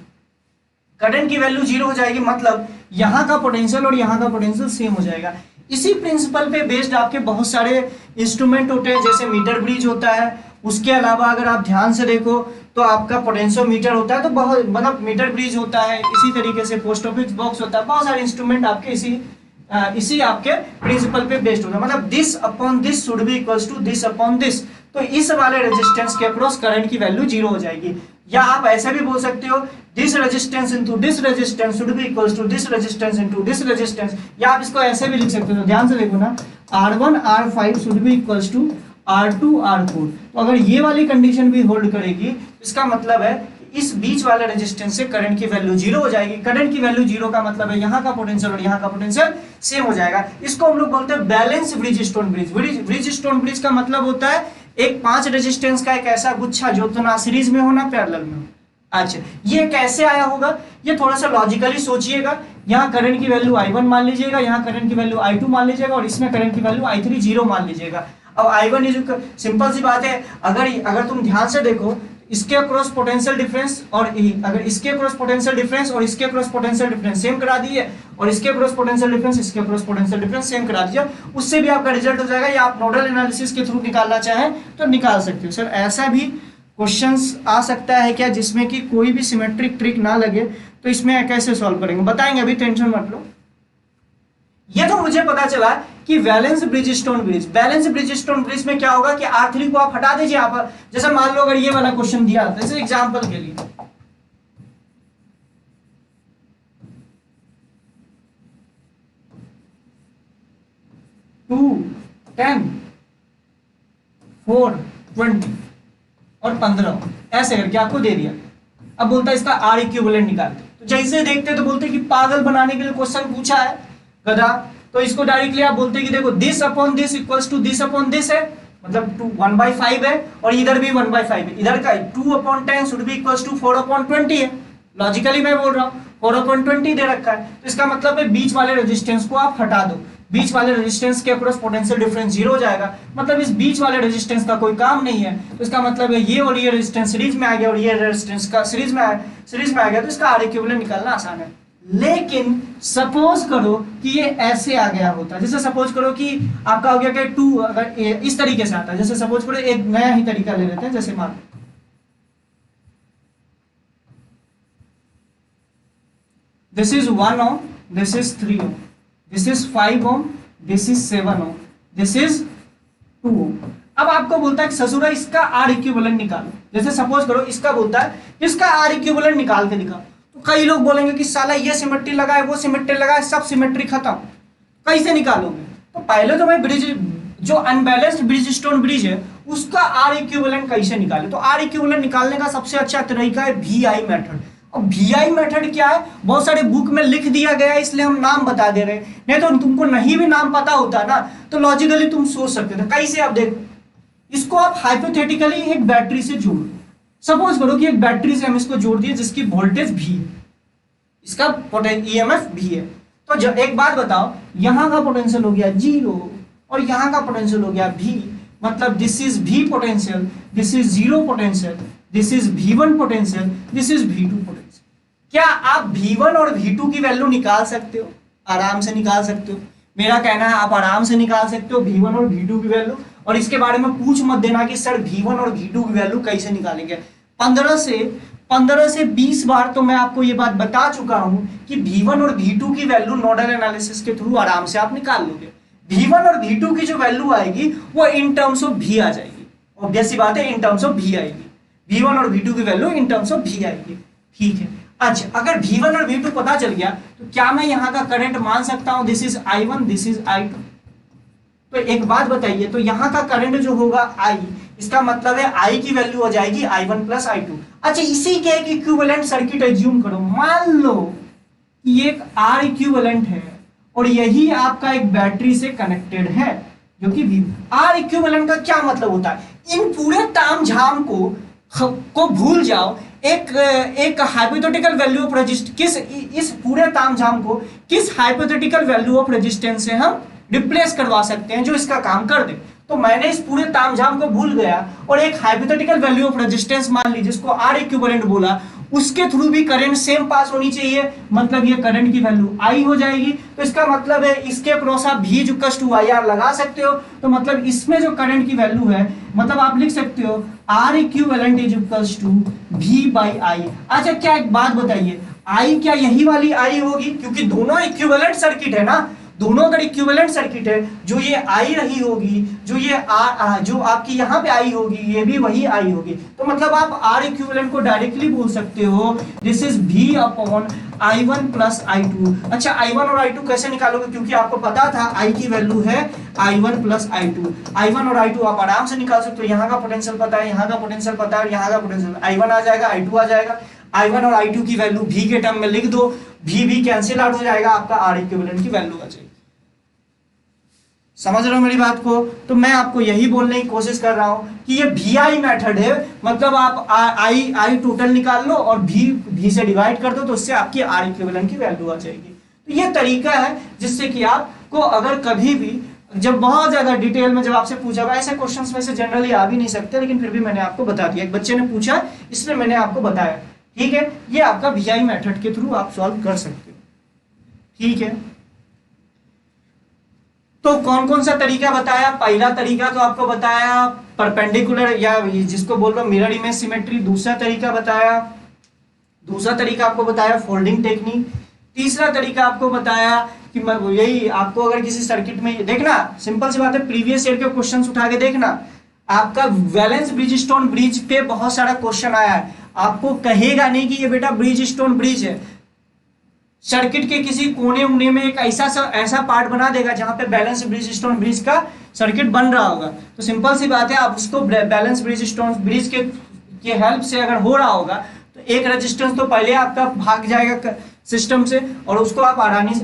करंट की वैल्यू 0 हो जाएगी मतलब यहाँ का पोटेंशियल और यहाँ का पोटेंशियल सेम हो जाएगा। इसी प्रिंसिपल पे बेस्ड आपके बहुत सारे इंस्ट्रूमेंट होते हैं, जैसे मीटर ब्रिज होता है। उसके अलावा अगर आप ध्यान से देखो तो आपका पोटेंशियोमीटर होता है, तो बहुत मतलब मीटर ब्रिज होता है। इसी तरीके से पोस्ट ऑफिस बॉक्स होता है। बहुत सारे इंस्ट्रूमेंट आपके इसी आपके प्रिंसिपल पे बेस्ड होता है। मतलब this upon this should be equals to this upon this. तो इस वाले रेजिस्टेंस के अक्रॉस करंट की वैल्यू 0 हो जाएगी। या आप ऐसे भी बोल सकते हो this resistance into this resistance should be equals to this resistance into this resistance. या आप इसको ऐसे भी लिख सकते हो, ध्यान से देखो ना, R1 R5 should be equals to R2 R4। तो अगर ये वाली कंडीशन भी होल्ड करेगी इसका मतलब है इस बीच वाले रेजिस्टेंस से करंट की वैल्यू 0 हो जाएगी। करंट की वैल्यू 0 का मतलब है यहाँ का पोटेंशियल और यहाँ का पोटेंशियल सेम हो जाएगा। इसको हम लोग बोलते हैं balance bridge stone bridge. Bridge stone bridge का मतलब होता है एक 5 रेजिस्टेंस का एक ऐसा गुच्छा जो तो ना सीरीज में हो ना पैरेलल में हो। अच्छा, ये कैसे आया होगा, ये थोड़ा सा लॉजिकली सोचिएगा। यहाँ करंट की वैल्यू I1 मान लीजिएगा, यहाँ करंट की वैल्यू I2 मान लीजिएगा और इसमें करंट की वैल्यू I3 0 मान लीजिएगा। अब I1 इज सिंपल सी बात है, अगर तुम ध्यान से देखो इसके अक्रॉस पोटेंशियल डिफरेंस और अगर इसके अक्रॉस पोटेंशियल डिफरेंस और इसके अक्रॉस पोटेंशियल डिफरेंस सेम करा दिए और इसके अक्रॉस पोटेंशियल डिफरेंस इसके अक्रॉस पोटेंशियल डिफरेंस सेम करा दीजिए, उससे भी आपका रिजल्ट हो जाएगा। या आप नोडल एनालिसिस के थ्रू निकालना चाहें तो निकाल सकते हो। सर ऐसा भी क्वेश्चंस आ सकता है क्या जिसमें कि कोई भी सिमेट्रिक ट्रिक ना लगे, तो इसमें कैसे सॉल्व करेंगे बताएंगे, अभी टेंशन मत लो। ये तो मुझे पता चला कि बैलेंस ब्रिज स्टोन ब्रिज में क्या होगा कि R3 को आप हटा दीजिए। आप जैसे मान लो अगर ये वाला क्वेश्चन दिया था जैसे एग्जांपल के लिए 2, 10, 4, 20 और 15 ऐसे करके आपको दे दिया। अब बोलता है इसका R इक्विवेलेंट निकालते, तो जैसे देखते तो बोलते कि पागल बनाने के लिए क्वेश्चन पूछा है गधा। तो इसको डायरेक्टली आप बोलते कि देखो this upon this equals to this upon this है, मतलब 1/5 है और इधर भी 1/5 है। इधर का 2/10 शुड बी इक्वल्स टू 4/20 है। लॉजिकली मैं बोल रहा हूँ 4/20 दे रखा है, तो इसका मतलब है बीच वाले रेजिस्टेंस को आप हटा दो। बीच वाले रेजिस्टेंस के अक्रॉस पोटेंशियल डिफरेंस 0 हो जाएगा, मतलब इस बीच वाले रेजिस्टेंस का कोई काम नहीं है। तो इसका मतलब है ये और ये रेजिस्टेंस सीरीज में आ गया और ये रेजिस्टेंस का सीरीज में आ गया, तो इसका R इक्विवेलेंट निकालना आसान है। लेकिन सपोज करो कि ये ऐसे आ गया होता, जैसे सपोज करो कि आपका हो गया कि 2 अगर इस तरीके से आता है, जैसे सपोज करो एक नया ही तरीका ले लेते हैं, जैसे मान this is 1 ohm, this is 3 ohm, this is 5 ohm, this is 7 ohm, this is 2 ohm। अब आपको बोलता है कि ससुरा इसका R इक्विवेलेंट निकालो। जैसे सपोज करो इसका बोलता है इसका R इक्विवेलेंट निकाल के दिखाओ, तो कई लोग बोलेंगे कि साला ये सिमेट्री लगाए वो सिमेट्री लगाए सब सिमेट्री खत्म, कैसे निकालोगे? तो पहले तो मैं ब्रिज जो अनबैलेंस्ड ब्रिज स्टोन ब्रिज है उसका R इक्विवेलेंट कैसे निकाले, तो R इक्विवेलेंट निकालने का सबसे अच्छा तरीका है VI मेथड। अब VI मेथड क्या है, बहुत सारे बुक में लिख दिया गया है इसलिए हम नाम बता दे रहे हैं, नहीं तो तुमको नहीं भी नाम पता होता ना तो लॉजिकली तुम सोच सकते थे। कैसे? आप देखो इसको आप हाइपोथेटिकली एक बैटरी से जोड़, सपोज करो कि एक बैटरी से हम इसको जोड़ दिए जिसकी वोल्टेज V है, इसका EMF V है। तो जब एक बात बताओ, यहाँ का पोटेंशियल हो गया 0 और यहाँ का पोटेंशियल हो गया V, मतलब this is V potential, this is 0 potential, this is V1 potential, this is V2 potential. क्या आप V1 और V2 की वैल्यू निकाल सकते हो? आराम से निकाल सकते हो। मेरा कहना है आप आराम से निकाल सकते हो V1 और V2 की वैल्यू। और इसके बारे में पूछ मत देना कि सर V1 और V2 की वैल्यू कैसे निकालेंगे। 15 से 20 बार तो मैं आपको ये बात बता चुका हूं कि V1 और V2 की वैल्यू नोडल एनालिसिस के थ्रू आराम से आप निकाल लोगे। V1 और V2 की जो वैल्यू आएगी वो इन टर्म्स ऑफ V आ जाएगी। ऑब्वियस सी बात है, इन टर्म्स ऑफ V आएगी। V1 और V2 की value in terms of V आएगी। ठीक है, अच्छा अगर V1 और V2 पता चल गया तो क्या मैं यहाँ का करंट मान सकता हूँ this is I1, this is I2? तो एक बात बताइए, तो यहाँ का करंट जो होगा I, इसका मतलब है I की वैल्यू हो जाएगी I1 प्लस I2। अच्छा इसी के एक इक्विवेलेंट सर्किट एज्यूम करो, मान लो ये एक R इक्विवेलेंट है और यही आपका एक बैटरी से कनेक्टेड है जो कि V। आर इक्विवेलेंट का क्या मतलब होता है? इन पूरे तामझाम को भूल जाओ। एक हाइपोथेटिकल वैल्यू ऑफ रेजिस्टेंस, इस पूरे तामझाम को किस हाइपोथेटिकल वैल्यू ऑफ रेजिस्टेंस से हम रिप्लेस करवा सकते हैं जो इसका काम कर दे। तो मैंने इस पूरे तामझाम को भूल गया और एक हाइपोथेटिकल वैल्यू ऑफ रेजिस्टेंस मान ली जिसको आर इक्विवेलेंट बोला, उसके थ्रू भी करंट सेम पास होनी चाहिए, मतलब ये करंट की वैल्यू आई हो जाएगी। तो इसका मतलब है इसके अक्रॉस आप V टू आई आर लगा सकते हो। तो मतलब इसमें जो करंट की वैल्यू है, मतलब आप लिख सकते हो R equivalent is equals to V by I. अच्छा क्या एक बात बताइए, आई क्या यही वाली आई होगी? क्योंकि दोनों इक्विवेलेंट सर्किट है ना, दोनों अगर इक्विवेलेंट सर्किट है, जो ये आई रही होगी, जो ये जो आपकी यहाँ पे आई होगी, ये भी वही आई होगी। तो मतलब आप आर इक्विवेलेंट को डायरेक्टली बोल सकते हो this is V upon I1 plus I2। अच्छा I1 और I2 कैसे निकालोगे? क्योंकि आपको पता था I की वैल्यू है I1 प्लस I2। I1 और I2 आप आराम से निकाल सकते हो। यहाँ का पोटेंशियल पता है, यहाँ का पोटेंशियल पता है और यहाँ का पोटेंशियल, I1 आ जाएगा, I2 आ जाएगा। I1 और I2 की वैल्यू V के टर्म में लिख दो, V कैंसिल आउट हो जाएगा, आपका आर इक्विवेलेंट की वैल्यू आ जाएगी। समझ रहे हो मेरी बात को? तो मैं आपको यही बोलने की कोशिश कर रहा हूं कि ये VI मेथड है, मतलब आप आई टोटल निकाल लो और V से डिवाइड कर दो, तो उससे आपकी आर इक्विवेलेंट की वैल्यू आ जाएगी। तो ये तरीका है जिससे कि आपको अगर कभी भी जब बहुत ज्यादा डिटेल में जब आपसे पूछा गया, ऐसे क्वेश्चंस में से जनरली आ भी नहीं सकते, लेकिन फिर भी मैंने आपको बता दिया, एक बच्चे ने पूछा इसलिए मैंने आपको बताया। ठीक है, ये आपका VI मेथड के थ्रू आप सॉल्व कर सकते हो। ठीक है, तो कौन कौन सा तरीका बताया? पहला तरीका तो आपको बताया परपेंडिकुलर या जिसको बोल रहे हो मिरर इमेज सिमेट्री। दूसरा तरीका आपको बताया फोल्डिंग टेक्निक। तीसरा तरीका आपको बताया कि यही आपको अगर किसी सर्किट में देखना, सिंपल सी बात है, प्रीवियस ईयर के क्वेश्चंस उठा के देखना, आपका वैलेंस ब्रिजस्टोन ब्रिज पे बहुत सारा क्वेश्चन आया है। आपको कहेगा नहीं कि ये बेटा ब्रिजस्टोन ब्रिज है, सर्किट के किसी कोने उने में एक ऐसा पार्ट बना देगा जहां पे बैलेंस ब्रिजस्टोन ब्रिज का सर्किट बन रहा होगा। तो सिंपल सी बात है, आप उसको बैलेंस ब्रिजस्टोन ब्रिज के हेल्प से अगर हो रहा होगा तो एक रेजिस्टेंस तो पहले आपका भाग जाएगा सिस्टम से और उसको आप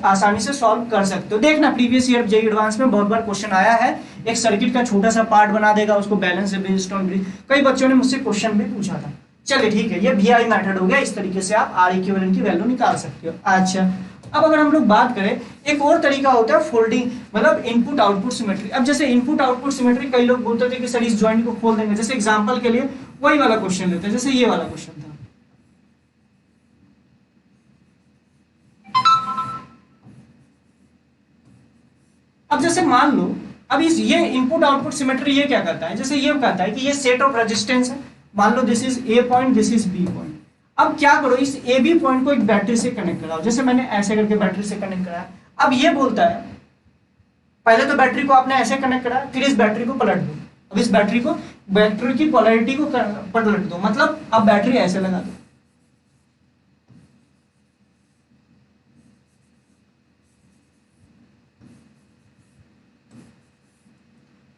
आसानी से सॉल्व कर सकते हो। देखना प्रीवियस ईयर जेईई एडवांस में बहुत बार क्वेश्चन आया है, एक सर्किट का छोटा सा पार्ट बना देगा, उसको बैलेंस ब्रिजस्टोन ब्रिज, कई बच्चों ने मुझसे क्वेश्चन भी पूछा था। चलिए ठीक है, ये VI मेथड हो गया, इस तरीके से आप आर इक्विवेलेंट की वैल्यू निकाल सकते हो। अच्छा, अब अगर हम लोग बात करें, एक और तरीका होता है फोल्डिंग, मतलब इनपुट आउटपुट सिमेट्री। अब जैसे इनपुट आउटपुट सिमेट्री कई लोग बोलते थे कि सर इस जॉइंट को खोल देंगे। जैसे एग्जांपल के लिए वही वाला क्वेश्चन लेते हैं, जैसे ये वाला क्वेश्चन था। अब जैसे मान लो, अब ये इनपुट आउटपुट सिमेट्री ये क्या करता है, जैसे ये कहता है कि ये सेट ऑफ रेजिस्टेंस है, मान लो this is A point, this is B point. अब क्या करो, इस AB पॉइंट को एक बैटरी से कनेक्ट कराओ, जैसे मैंने ऐसे करके बैटरी से कनेक्ट कराया। अब ये बोलता है, पहले तो बैटरी को आपने ऐसे कनेक्ट कराया, फिर इस बैटरी को पलट दो। अब इस बैटरी की पोलैरिटी को पलट दो, मतलब अब बैटरी ऐसे लगा दो।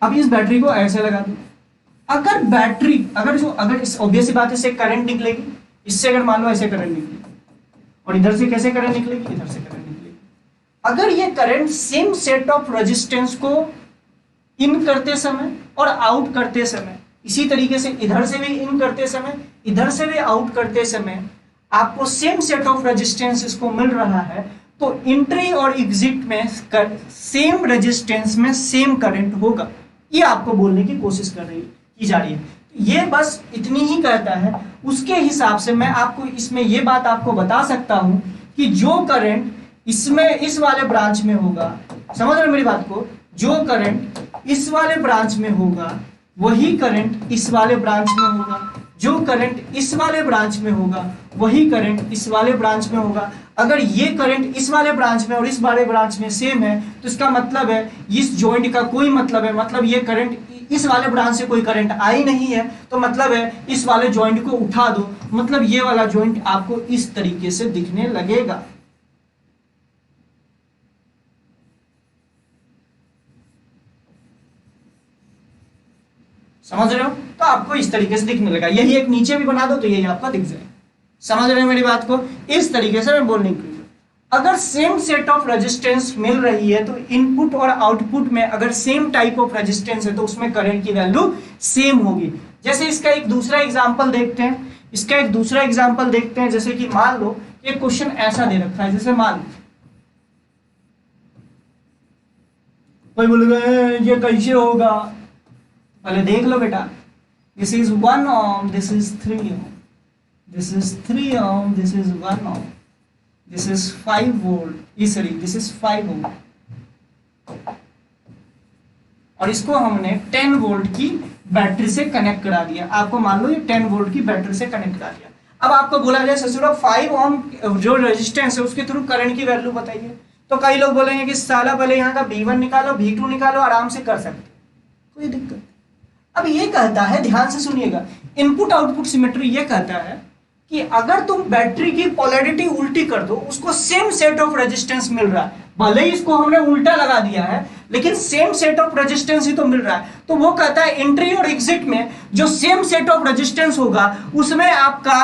अब इस बैटरी को ऐसे लगा दो। अगर इस ऑब्वियस बात है, इससे करंट निकलेगी, इससे अगर मान लो ऐसे करंट निकलेगी, और इधर से कैसे करंट निकलेगी, इधर से करंट निकलेगी। अगर ये current same set of resistance को इन करते समय और आउट करते समय, इसी तरीके से इधर से भी इन करते समय, इधर से भी आउट करते समय आपको सेम सेट ऑफ रेजिस्टेंस इसको मिल रहा है, तो एंट्री और एग्जिट में सेम रेजिस्टेंस में सेम करंट होगा। ये आपको बोलने की कोशिश की जा रही है। ये बस इतनी ही कहता है, उसके हिसाब से मैं आपको इसमें ये बात आपको बता सकता हूं कि जो करंट इसमें इस वाले ब्रांच में होगा, समझ रहे मेरी बात को, जो करंट इस वाले ब्रांच में होगा वही करंट इस वाले ब्रांच में होगा, जो करंट इस वाले ब्रांच में होगा वही करंट इस वाले ब्रांच में होगा। अगर ये करंट इस वाले ब्रांच में और इस वाले ब्रांच में सेम है तो इसका मतलब है इस जॉइंट का कोई मतलब है, मतलब ये करंट इस वाले ब्रांच से कोई करंट आई नहीं है, तो मतलब है इस वाले जॉइंट को उठा दो, मतलब ये वाला जॉइंट आपको इस तरीके से दिखने लगेगा। समझ रहे हो? तो आपको इस तरीके से दिखने लगा। यही एक नीचे भी बना दो तो यही आपका दिख जाए। समझ रहे हो मेरी बात को? इस तरीके से मैं बोलने की। अगर सेम सेट ऑफ रेजिस्टेंस मिल रही है तो इनपुट और आउटपुट में अगर सेम टाइप ऑफ रेजिस्टेंस है तो उसमें करंट की वैल्यू सेम होगी। जैसे इसका एक दूसरा एग्जांपल देखते हैं, जैसे कि मान लो एक क्वेश्चन ऐसा दे रखा है, जैसे मान लो कोई बोलेगा ये कैसे होगा, पहले देख लो बेटा, this is 1 ohm, this is 3 ohm, this is 3 ohm, this is 1 ohm, this is 5 volt, sorry this is 5 ohm, और इसको हमने 10 वोल्ट की बैटरी से कनेक्ट करा दिया। आपको मान लो ये 10 वोल्ट की बैटरी से कनेक्ट करा दिया। अब आपको बोला जाए ससुरा 5 ओम जो रेजिस्टेंस है उसके थ्रू करंट की वैल्यू बताइए, तो कई लोग बोलेंगे कि साला पहले यहाँ का V1 निकालो, V2 निकालो, आराम से कर सकते, कोई दिक्कत। अब ये कहता है, ध्यान से सुनिएगा, इनपुट आउटपुट सिमेट्री ये कहता है कि अगर तुम बैटरी की पोलैरिटी उल्टी कर दो, उसको सेम सेट ऑफ रेजिस्टेंस मिल रहा है, भले ही इसको हमने उल्टा लगा दिया है लेकिन सेम सेट ऑफ रेजिस्टेंस ही तो मिल रहा है, तो वो कहता है एंट्री और एग्जिट में जो सेम सेट ऑफ रेजिस्टेंस होगा उसमें आपका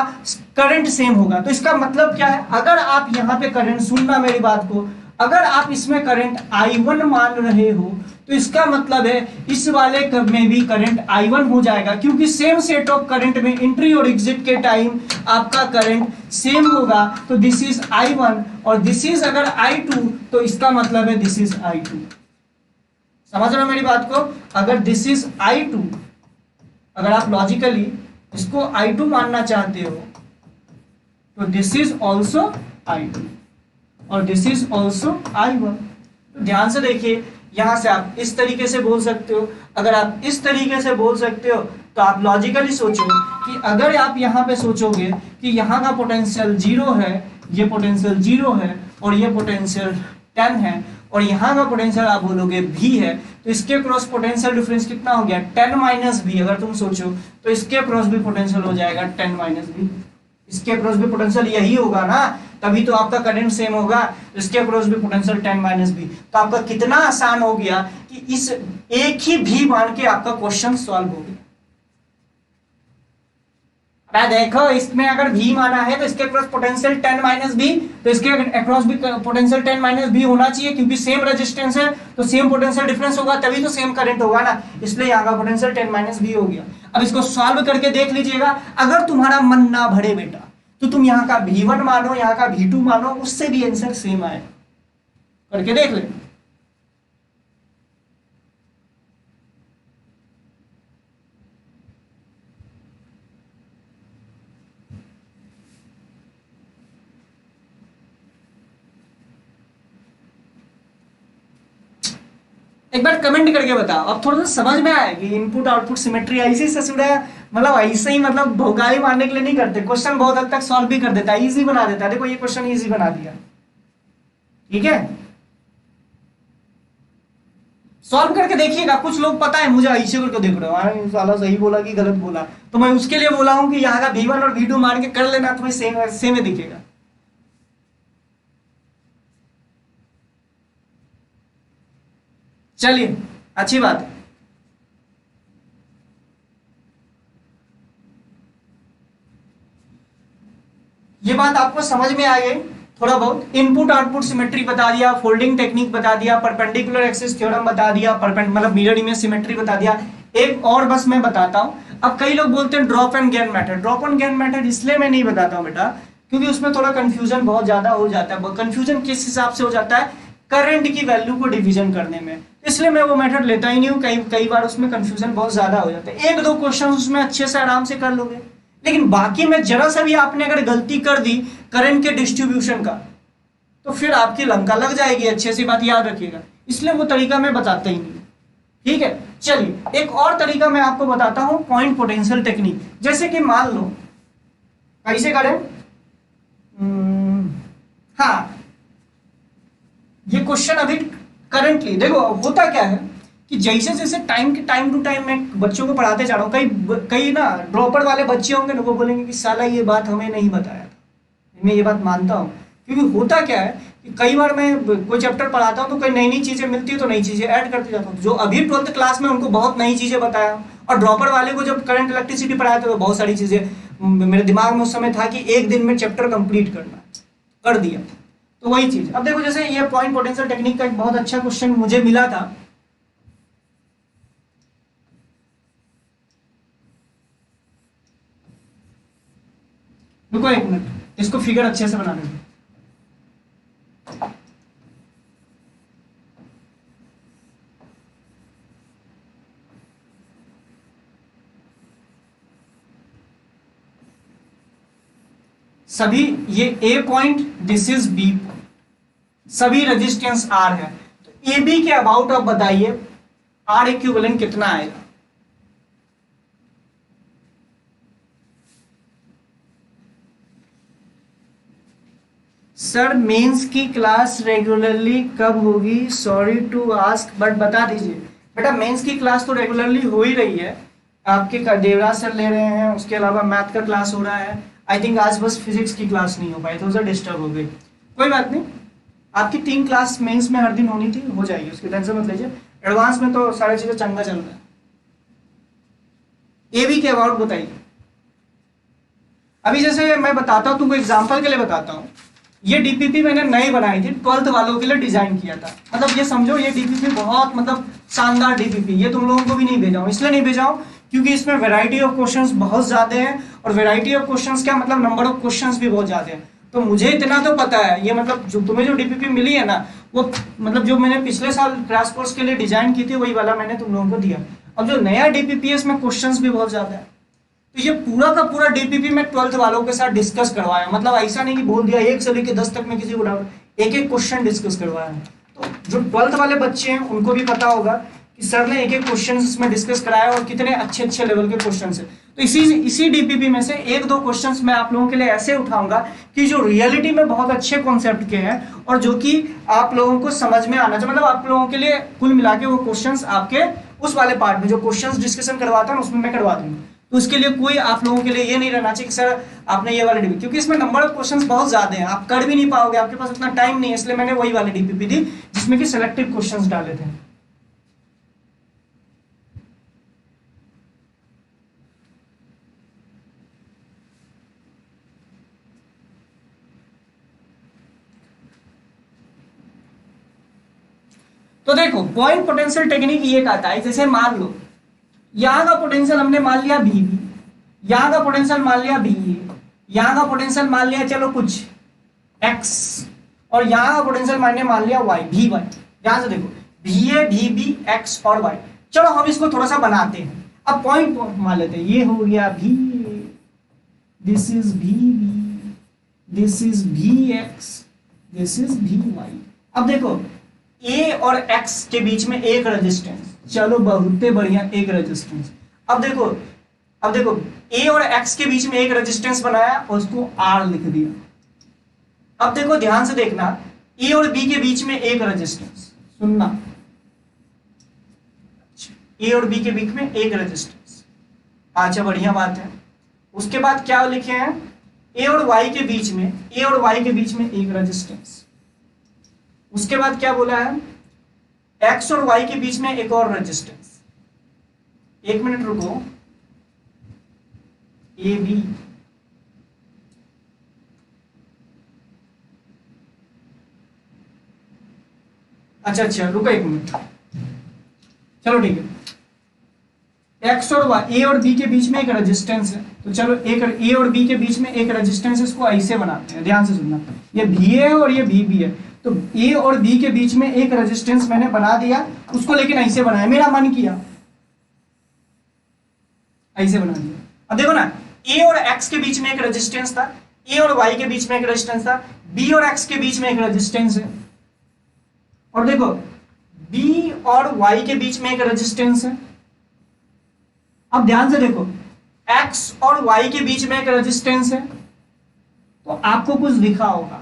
करंट सेम होगा। तो इसका मतलब क्या है, अगर आप यहाँ पे करंट, सुनना मेरी बात को, अगर आप इसमें करंट I1 मान रहे हो तो इसका मतलब है इस वाले में भी करंट I1 हो जाएगा, क्योंकि सेम सेट ऑफ करंट में एंट्री और एग्जिट के टाइम आपका करंट सेम होगा। तो दिस इज I1 और दिस इज अगर I2 तो इसका मतलब है दिस इज I2। समझ रहे हो मेरी बात को, अगर दिस इज I2, अगर आप लॉजिकली इसको I2 मानना चाहते हो तो दिस इज ऑल्सो I2 और दिस इज ऑल्सो I1। तो ध्यान से देखिए, यहां से आप इस तरीके से बोल सकते हो, अगर आप इस तरीके से बोल सकते हो तो आप लॉजिकली सोचो कि अगर आप यहां पे सोचोगे कि यहां का पोटेंशियल 0 है, ये पोटेंशियल 0 है और ये पोटेंशियल 10 है और यहाँ का पोटेंशियल आप बोलोगे V है, तो इसके क्रॉस पोटेंशियल डिफरेंस कितना हो गया 10 माइनस V। अगर तुम सोचो तो इसके क्रॉस भी पोटेंशियल हो जाएगा 10 माइनस V, इसके क्रॉस भी पोटेंशियल यही होगा ना, तभी तो आपका करंट सेम होगा, इसके क्रॉस भी पोटेंशियल 10 माइनस V। तो आपका कितना आसान हो गया कि इस एक ही V मान के आपका क्वेश्चन सॉल्व हो गया। देखो इसमें अगर V माना है तो इसके क्रॉस पोटेंशियल 10 माइनस V, तो इसके अक्रॉस भी पोटेंशियल 10 माइनस V होना चाहिए, क्योंकि सेम रेजिस्टेंस है तो सेम पोटेंशियल डिफरेंस होगा, तभी तो सेम करंट होगा ना, इसलिए यहाँ का पोटेंशियल 10 माइनस V हो गया। अब इसको सॉल्व करके देख लीजिएगा, अगर तुम्हारा मन ना भरे बेटा तो तुम यहाँ का V1 मानो, यहाँ का V2 मानो, उससे भी आंसर सेम आएगा, करके देख ले। एक बार कमेंट करके बताओ, अब थोड़ा सा समझ में आया कि इनपुट आउटपुट सिमेट्री ऐसी ससुरा, मतलब ऐसे ही, मतलब भोगाई मारने के लिए नहीं करते, क्वेश्चन बहुत हद तक सॉल्व भी कर देता है, इजी बना देता है। देखो ये क्वेश्चन इजी बना दिया, ठीक है, सॉल्व करके देखिएगा। कुछ लोग पता है मुझे ऐसे करके देख रहे हो, साला सही बोला कि गलत बोला, तो मैं उसके लिए बोला हूं कि यहाँ का V1 और V2 मान के कर लेना, तुम्हें सेम सेम दिखेगा। चलिए अच्छी बात है। ये बात आपको समझ में आ गई थोड़ा बहुत, इनपुट आउटपुट सिमेट्री बता दिया, फोल्डिंग टेक्निक बता दिया, परपेंडिकुलर एक्सिस थ्योरम बता दिया, मतलब मिरर इमेज सिमेट्री बता दिया। एक और बस मैं बताता हूं, अब कई लोग बोलते हैं drop and gain method, drop and gain method इसलिए मैं नहीं बताता हूं बेटा क्योंकि उसमें थोड़ा कंफ्यूजन बहुत ज्यादा हो जाता है। कंफ्यूजन किस हिसाब से हो जाता है, करंट की वैल्यू को डिवीजन करने में, इसलिए मैं वो मेथड लेता ही नहीं हूँ। कई बार उसमें कंफ्यूजन बहुत ज्यादा हो जाता है, एक दो क्वेश्चन उसमें अच्छे से आराम से कर लोगे, लेकिन बाकी में जरा सा भी आपने अगर गलती कर दी करंट के डिस्ट्रीब्यूशन का तो फिर आपकी लंका लग जाएगी, अच्छे से बात याद रखिएगा, इसलिए वो तरीका मैं बताता ही नहीं। ठीक है, चलिए एक और तरीका मैं आपको बताता हूं, पॉइंट पोटेंशियल टेक्निक। जैसे कि मान लो कैसे करें, हाँ ये क्वेश्चन अभी करंटली देखो होता क्या है कि जैसे जैसे टाइम टू टाइम मैं बच्चों को पढ़ाते जा रहा हूँ, कई ना ड्रॉपर वाले बच्चे होंगे ना, वो बोलेंगे कि साला ये बात हमें नहीं बताया था। मैं ये बात मानता हूँ, क्योंकि होता क्या है कि कई बार मैं कोई चैप्टर पढ़ाता हूँ तो कोई नई नई चीजें मिलती है तो नई चीजें ऐड करते जाता हूँ। जो अभी 12th क्लास में उनको बहुत नई चीजें बताया, और ड्रॉपर वाले को जब करंट इलेक्ट्रिसिटी पढ़ाया तो बहुत सारी चीजें मेरे दिमाग में उस समय था कि एक दिन में चैप्टर कंप्लीट करना, कर दिया। तो वही चीज। अब देखो जैसे ये पॉइंट पोटेंशियल टेक्निक का एक बहुत अच्छा क्वेश्चन मुझे मिला था। रुको एक मिनट, इसको फिगर अच्छे से बनाने दो। सभी ये A point, this is B point, सभी रेजिस्टेंस आर है। तो ए बी के अबाउट आप बताइए आर इक्विवेलेंट कितना आएगा। सर मेंस की क्लास रेगुलरली कब होगी, सॉरी टू आस्क बट बता दीजिए। बेटा मेंस की क्लास तो रेगुलरली हो ही रही है, आपके देवराज सर ले रहे हैं, उसके अलावा मैथ का क्लास हो रहा है। आई थिंक आज बस फिजिक्स की क्लास नहीं हो पाई, थोड़ा सा डिस्टर्ब हो गई, कोई बात नहीं। आपकी 3 क्लास मेंस में हर दिन होनी थी, हो जाएगी, उसकी टेंशन मत लीजिए। एडवांस में तो सारी चीजें चंगा चल रहा है। ए बी के अबाउट बताइए। अभी जैसे मैं बताता हूँ तुमको, एग्जाम्पल के लिए बताता हूँ। ये डीपीपी मैंने नई बनाई थी, 12th वालों के लिए डिजाइन किया था। मतलब ये समझो ये डीपीपी बहुत मतलब शानदार डीपीपी, ये तुम लोगों को भी नहीं भेजा हूँ, इसलिए नहीं भेजा हूँ क्योंकि इसमें वैरायटी ऑफ क्वेश्चंस बहुत ज्यादा हैं, और वैरायटी ऑफ क्वेश्चंस क्या मतलब नंबर ऑफ क्वेश्चंस भी बहुत ज्यादा हैं। तो मुझे इतना तो पता है, ये मतलब जो तुम्हें जो डीपीपी मिली है ना, वो मतलब जो मैंने पिछले साल क्रैश कोर्स के लिए डिजाइन की थी वही वाला मैंने तुम लोगों को दिया। अब जो नया डीपीपी है इसमें क्वेश्चंस भी बहुत ज्यादा है। तो ये पूरा का पूरा डीपीपी मैं 12th वालों के साथ डिस्कस करवाया, मतलब ऐसा नहीं कि बोल दिया 1 से लेकर 10 तक में किसी को डाउट, एक एक क्वेश्चन डिस्कस करवाया। तो जो 12th वाले बच्चे हैं उनको भी पता होगा कि सर ने एक एक क्वेश्चन इसमें डिस्कस कराया और कितने अच्छे अच्छे लेवल के क्वेश्चन है। तो इसी डीपीपी में से 1-2 क्वेश्चंस मैं आप लोगों के लिए ऐसे उठाऊंगा कि जो रियलिटी में बहुत अच्छे कॉन्सेप्ट के हैं और जो कि आप लोगों को समझ में आना चाहिए। मतलब आप लोगों के लिए कुल मिला के वो क्वेश्चंस आपके उस वाले पार्ट में जो क्वेश्चंस डिस्कशन करवाता हूं उसमें मैं करवा दूंगा। तो उसके लिए कोई आप लोगों के लिए ये नहीं रहना चाहिए कि सर आपने ये वाले डीपीपी, क्योंकि इसमें नंबर ऑफ क्वेश्चंस बहुत ज्यादा हैं, आप कर भी नहीं पाओगे, आपके पास उतना टाइम नहीं है, इसलिए मैंने वही वाले डीपीपी दी जिसमें कि सिलेक्टिव क्वेश्चंस डाले थे। तो देखो पॉइंट पोटेंशियल टेक्निक ये कहता है, जैसे मान लो यहां का पोटेंशियल हमने मान लिया VB, यहां का पोटेंशियल मान लिया VA, यहां का पोटेंशियल मान लिया चलो कुछ X, और यहां का पोटेंशियल मैंने मान लिया Y, VY। ध्यान से देखो VA, VB, X और Y। चलो हम इसको थोड़ा सा बनाते हैं। अब पॉइंट मान लेते हैं, ये हो गया VA, this is VB, this is VX, this is VY। अब देखो A और X के बीच में एक रेजिस्टेंस, चलो बहुत बढ़िया एक रेजिस्टेंस। अब देखो A और X के बीच में एक रेजिस्टेंस बनाया और उसको R लिख दिया। अब देखो ध्यान से देखना, A और B के बीच में एक रेजिस्टेंस, सुनना, A और B के बीच में एक रेजिस्टेंस, अच्छा बढ़िया बात है। उसके बाद क्या लिखे हैं, A और Y के बीच में, A और Y के बीच में एक रेजिस्टेंस। उसके बाद क्या बोला है, X और Y के बीच में एक और रेजिस्टेंस। एक मिनट रुको, AB, अच्छा रुको एक मिनट, चलो ठीक है। X और Y, A और B के बीच में एक रेजिस्टेंस है, तो चलो एक A और B के बीच में एक रेजिस्टेंस है, इसको ऐसे बनाते हैं, ध्यान से सुनना। ये VA है और ये VB है, तो A और B के बीच में एक रेजिस्टेंस मैंने बना दिया, उसको लेकिन ऐसे बनाया, मेरा मन किया ऐसे बना दिया। अब देखो ना, A और X के बीच में एक रेजिस्टेंस था, A और Y के बीच में एक रेजिस्टेंस था, B और X के बीच में एक रेजिस्टेंस है, और देखो B और Y के बीच में एक रेजिस्टेंस है। अब ध्यान से देखो, X और Y के बीच में एक रेजिस्टेंस है, तो आपको कुछ दिखा होगा,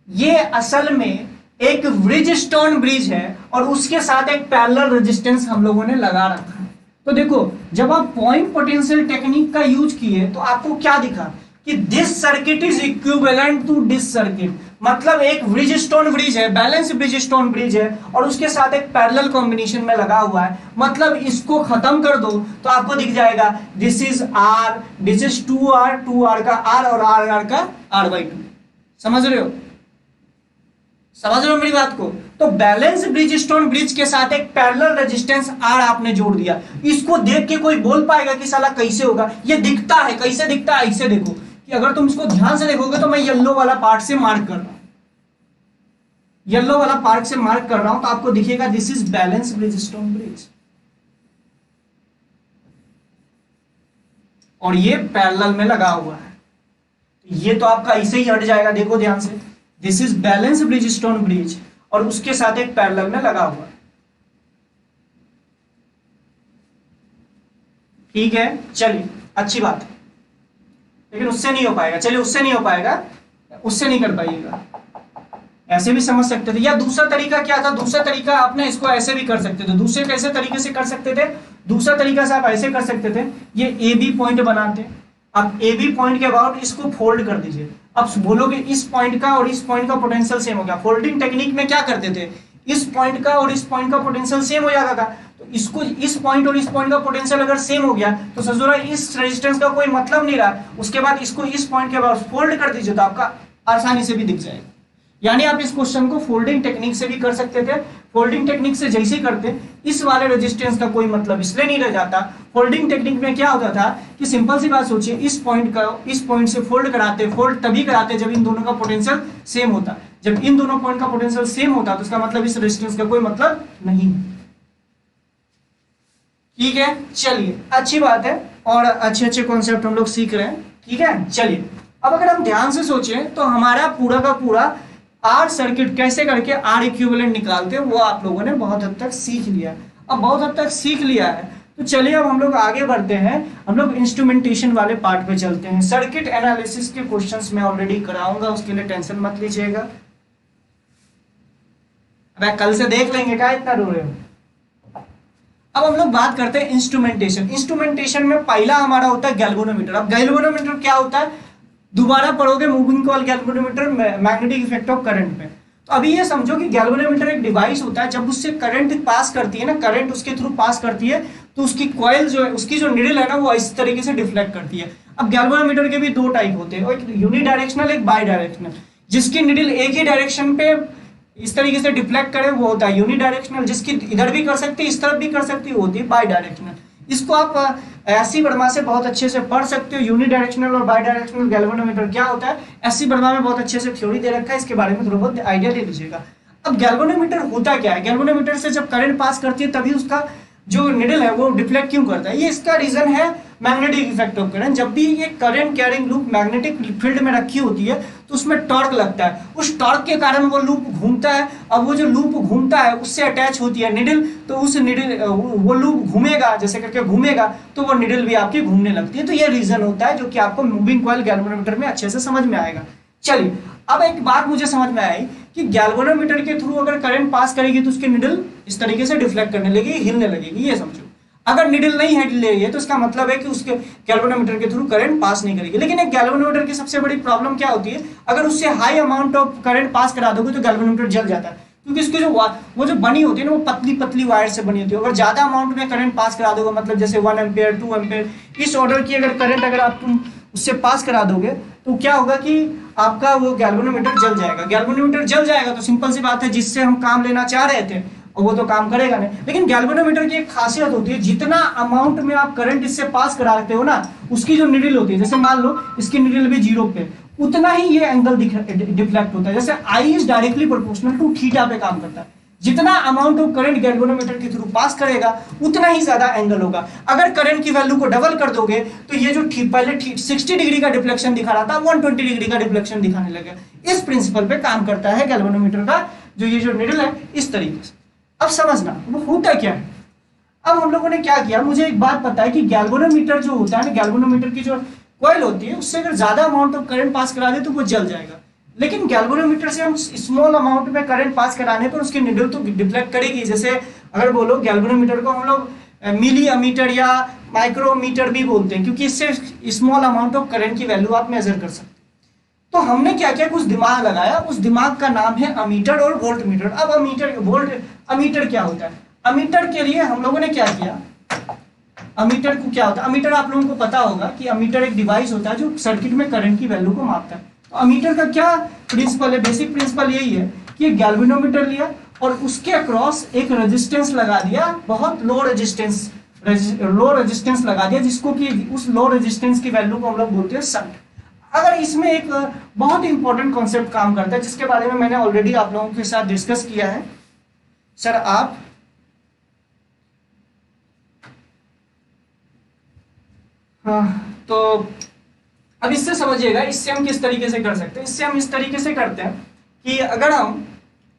ये असल में एक ब्रिजस्टोन ब्रिज है और उसके साथ एक पैरेलल रेजिस्टेंस हम लोगों ने लगा रखा है। तो देखो जब आप पॉइंट पोटेंशियल टेक्निक का यूज किए तो आपको क्या दिखा कि this circuit is equivalent to this circuit, मतलब एक ब्रिजस्टोन ब्रिज है, बैलेंस ब्रिजस्टोन ब्रिज है और उसके साथ एक पैरेलल कॉम्बिनेशन में लगा हुआ है। मतलब इसको खत्म कर दो तो आपको दिख जाएगा this is R, this is 2R, 2R का R और R का R/2। समझ रहे हो? समझ रहे हो मेरी बात को? तो बैलेंस ब्रिज स्टोन ब्रिज के साथ एक पैरेलल रेजिस्टेंस आर आपने जोड़ दिया। इसको देख के कोई बोल पाएगा कि साला कैसे होगा? ये दिखता है, कैसे दिखता है? ऐसे देखो कि अगर तुम इसको ध्यान से देखोगे तो मैं येलो वाला पार्ट से मार्क कर रहा हूं, येलो वाला पार्ट से मार्क कर रहा हूं, तो आपको दिखेगा this is balance bridge stone bridge, और ये पैरेलल में लगा हुआ है। ये तो आपका ऐसे ही हट जाएगा, देखो ध्यान से, this is balance bridge stone bridge और उसके साथ एक पैरेलल में लगा हुआ है। ठीक है, चलिए अच्छी बात है, लेकिन उससे नहीं हो पाएगा। चलिए उससे नहीं हो पाएगा, उससे नहीं कर पाइएगा, ऐसे भी समझ सकते थे। या दूसरा तरीका क्या था? दूसरा तरीका आपने इसको ऐसे भी कर सकते थे। दूसरे कैसे तरीके से कर सकते थे? दूसरा तरीका से आप ऐसे कर सकते थे, ये ए बी पॉइंट बनाते, आप ए बी पॉइंट के अबाउट इसको फोल्ड कर दीजिए। अब बोलोगे इस पॉइंट का और इस पॉइंट का पोटेंशियल सेम हो गया। फोल्डिंग टेक्निक में क्या करते थे? इस पॉइंट का और इस पॉइंट का पोटेंशियल सेम हो जाता था। तो इसको इस पॉइंट और इस पॉइंट का पोटेंशियल अगर सेम हो गया तो समझो इस रेजिस्टेंस का कोई मतलब नहीं रहा। उसके बाद इसको इस पॉइंट के अबाउट फोल्ड कर दीजिए तो आपका आसानी से भी दिख जाएगा। यानी आप इस क्वेश्चन को फोल्डिंग टेक्निक से भी कर सकते थे। फोल्डिंग टेक्निक से जैसे ही करते, इस वाले रेजिस्टेंस का कोई मतलब इसलिए नहीं रह जाता। फोल्डिंग टेक्निक में क्या होता था कि सिंपल सी बात सोचिए, इस पॉइंट से फोल्ड कराते, फोल्ड तभी कराते जब इन दोनों का पोटेंशियल सेम होता। जब इन दोनों पॉइंट का पोटेंशियल सेम होता तो उसका मतलब इस रेजिस्टेंस का कोई मतलब नहीं। ठीक है, चलिए अच्छी बात है, और अच्छे अच्छे कॉन्सेप्ट हम लोग सीख रहे हैं। ठीक है, चलिए अब अगर हम ध्यान से सोचें तो हमारा पूरा का पूरा आर सर्किट कैसे करके आर इक्विवेलेंट निकालते हैं वो आप लोगों ने बहुत हद तक सीख लिया। अब बहुत हद तक सीख लिया है तो चलिए अब हम लोग आगे बढ़ते हैं। हम लोग इंस्ट्रूमेंटेशन वाले पार्ट पे चलते हैं। सर्किट एनालिसिस के क्वेश्चंस मैं ऑलरेडी कराऊंगा, उसके लिए टेंशन मत लीजिएगा। अब कल से देख लेंगे, क्या इतना रो रहे हो? अब हम लोग बात करते हैं इंस्ट्रूमेंटेशन। इंस्ट्रूमेंटेशन में पहला हमारा होता है गैल्वेनोमीटर। अब गैल्वेनोमीटर क्या होता है? दोबारा पढ़ोगे moving coil galvanometer, magnetic effect of current में। तो अभी ये समझो कि गैल्वेनोमीटर एक डिवाइस होता है, जब उससे करंट पास करती है ना, करंट उसके थ्रू पास करती है तो उसकी कॉइल जो है, उसकी जो निडल है ना, वो इस तरीके से डिफ्लेक्ट करती है। अब गैल्वेनोमीटर के भी दो टाइप होते हैं, एक यूनिडायरेक्शनल, एक बाई डायरेक्शनल। जिसकी निडल एक ही डायरेक्शन पे इस तरीके से डिफ्लेक्ट करे वो होता है यूनिडायरेक्शनल। जिसकी इधर भी कर सकती है इस तरफ भी कर सकती है वो होती है बाई डायरेक्शनल। इसको आप एससी वर्मा से बहुत अच्छे से पढ़ सकते हो। यूनिडायरेक्शनल और बाई डायरेक्शनल गैल्वेनोमीटर क्या होता है, एससी वर्मा में बहुत अच्छे से थ्योरी दे रखा है, इसके बारे में थोड़ा बहुत आइडिया ले लीजिएगा। अब गैल्वेनोमीटर होता क्या है? गैल्वेनोमीटर से जब करंट पास करती है तभी उसका जो निडल है वो डिफ्लेक्ट क्यों करता है? ये इसका रीजन है मैग्नेटिक इफेक्ट ऑफ करंट। जब भी ये current carrying loop magnetic field में रखी होती है तो उसमें टॉर्क लगता है, उस टॉर्क के कारण वो लूप घूमता है। अब वो जो लूप घूमता है उससे अटैच होती है निडल, तो उस निडल वो लूप घूमेगा, जैसे करके घूमेगा तो वो निडल भी आपकी घूमने लगती है। तो ये रीजन होता है जो कि आपको मूविंग कॉइल गैल्वेनोमीटर में अच्छे से समझ में आएगा। चलिए अब एक बात मुझे समझ में आई कि गैल्वेनोमीटर के थ्रू अगर करंट पास करेगी तो उसकी निडल इस तरीके से डिफ्लेक्ट करने लगेगी, हिलने लगेगी। ये समझो, अगर निडल नहीं हिल रही है तो इसका मतलब है कि उसके गैल्वेनोमीटर के थ्रू करंट पास नहीं करेगी। लेकिन एक गैल्वेनोमीटर की सबसे बड़ी प्रॉब्लम क्या होती है, अगर उससे high amount of current pass करा दोगे तो गैल्वेनोमीटर जल जाता है, क्योंकि इसकी जो वो जो बनी होती है ना, वो पतली पतली वायर से बनी होती है। अगर ज्यादा अमाउंट में करंट पास करा दोगे, मतलब जैसे 1 एम्पेयर 2 एम्पेयर इस ऑर्डर की अगर करंट अगर आप तुम उससे पास करा दोगे तो क्या होगा कि आपका वो गैल्वेनोमीटर जल जाएगा। गैल्वेनोमीटर जल जाएगा तो सिंपल सी बात है, जिससे हम काम लेना चाह रहे थे और वो तो काम करेगा नहीं। लेकिन गैल्वेनोमीटर की एक खासियत होती है, जितना अमाउंट में आप करंट इससे पास कराते हो ना, उसकी जो निडल होती है, जैसे मान लो इसकी निडल भी 0 पे, उतना ही ये एंगल डिफ्लेक्ट होता है। जैसे I is directly proportional to theta पे काम करता है। जितना अमाउंट ऑफ करंट गैल्वेनोमीटर के थ्रू पास करेगा उतना ही ज्यादा एंगल होगा। अगर करंट की वैल्यू को डबल कर दोगे तो ये जो पहले 60 डिग्री का डिफ्लेक्शन दिखा रहा था 120 डिग्री का डिफ्लेक्शन दिखाने लगेगा। इस प्रिंसिपल पे काम करता है गैल्वेनोमीटर का जो ये जो निडल है, इस तरीके से। अब समझना वो होता क्या है। अब हम लोगों ने क्या किया, मुझे एक बात पता है कि गैल्वेनोमीटर जो होता है ना, गैल्वेनोमीटर की जो कॉइल होती है उससे अगर ज्यादा अमाउंट ऑफ करंट पास करा दे तो वो जल जाएगा। लेकिन गैल्वेनोमीटर से हम स्मॉल अमाउंट में करंट पास कराने पर उसकी निडल तो डिफ्लेक्ट करेगी। जैसे अगर बोलो गैल्वेनोमीटर को हम लोग मिली अमीटर या माइक्रोमीटर भी बोलते हैं, क्योंकि इससे स्मॉल अमाउंट ऑफ करंट की वैल्यू आप मेजर कर सकते हैं। तो हमने क्या किया, कुछ दिमाग लगाया, उस दिमाग का नाम है अमीटर और वोल्ट मीटर। अब अमीटर क्या होता है? अमीटर के लिए हम लोगों ने क्या किया, अमीटर को क्या होता है, अमीटर आप लोगों को पता होगा कि अमीटर एक डिवाइस होता है जो सर्किट में करंट की वैल्यू को मापता है। अमीटर का क्या प्रिंसिपल है, बेसिक प्रिंसिपल यही है कि गैल्वेनोमीटर लिया और उसके अक्रॉस एक रेजिस्टेंस लगा दिया, बहुत लो रेजिस्टेंस लगा दिया, जिसको कि उस लो रेजिस्टेंस की वैल्यू को हम लोग बोलते हैं शंट। अगर इसमें एक बहुत इंपॉर्टेंट कॉन्सेप्ट काम करता है जिसके बारे में मैंने ऑलरेडी आप लोगों के साथ डिस्कस किया है। सर आप हाँ, तो अब इससे समझिएगा, इससे हम किस तरीके से कर सकते हैं। इससे हम इस तरीके से करते हैं कि अगर हम,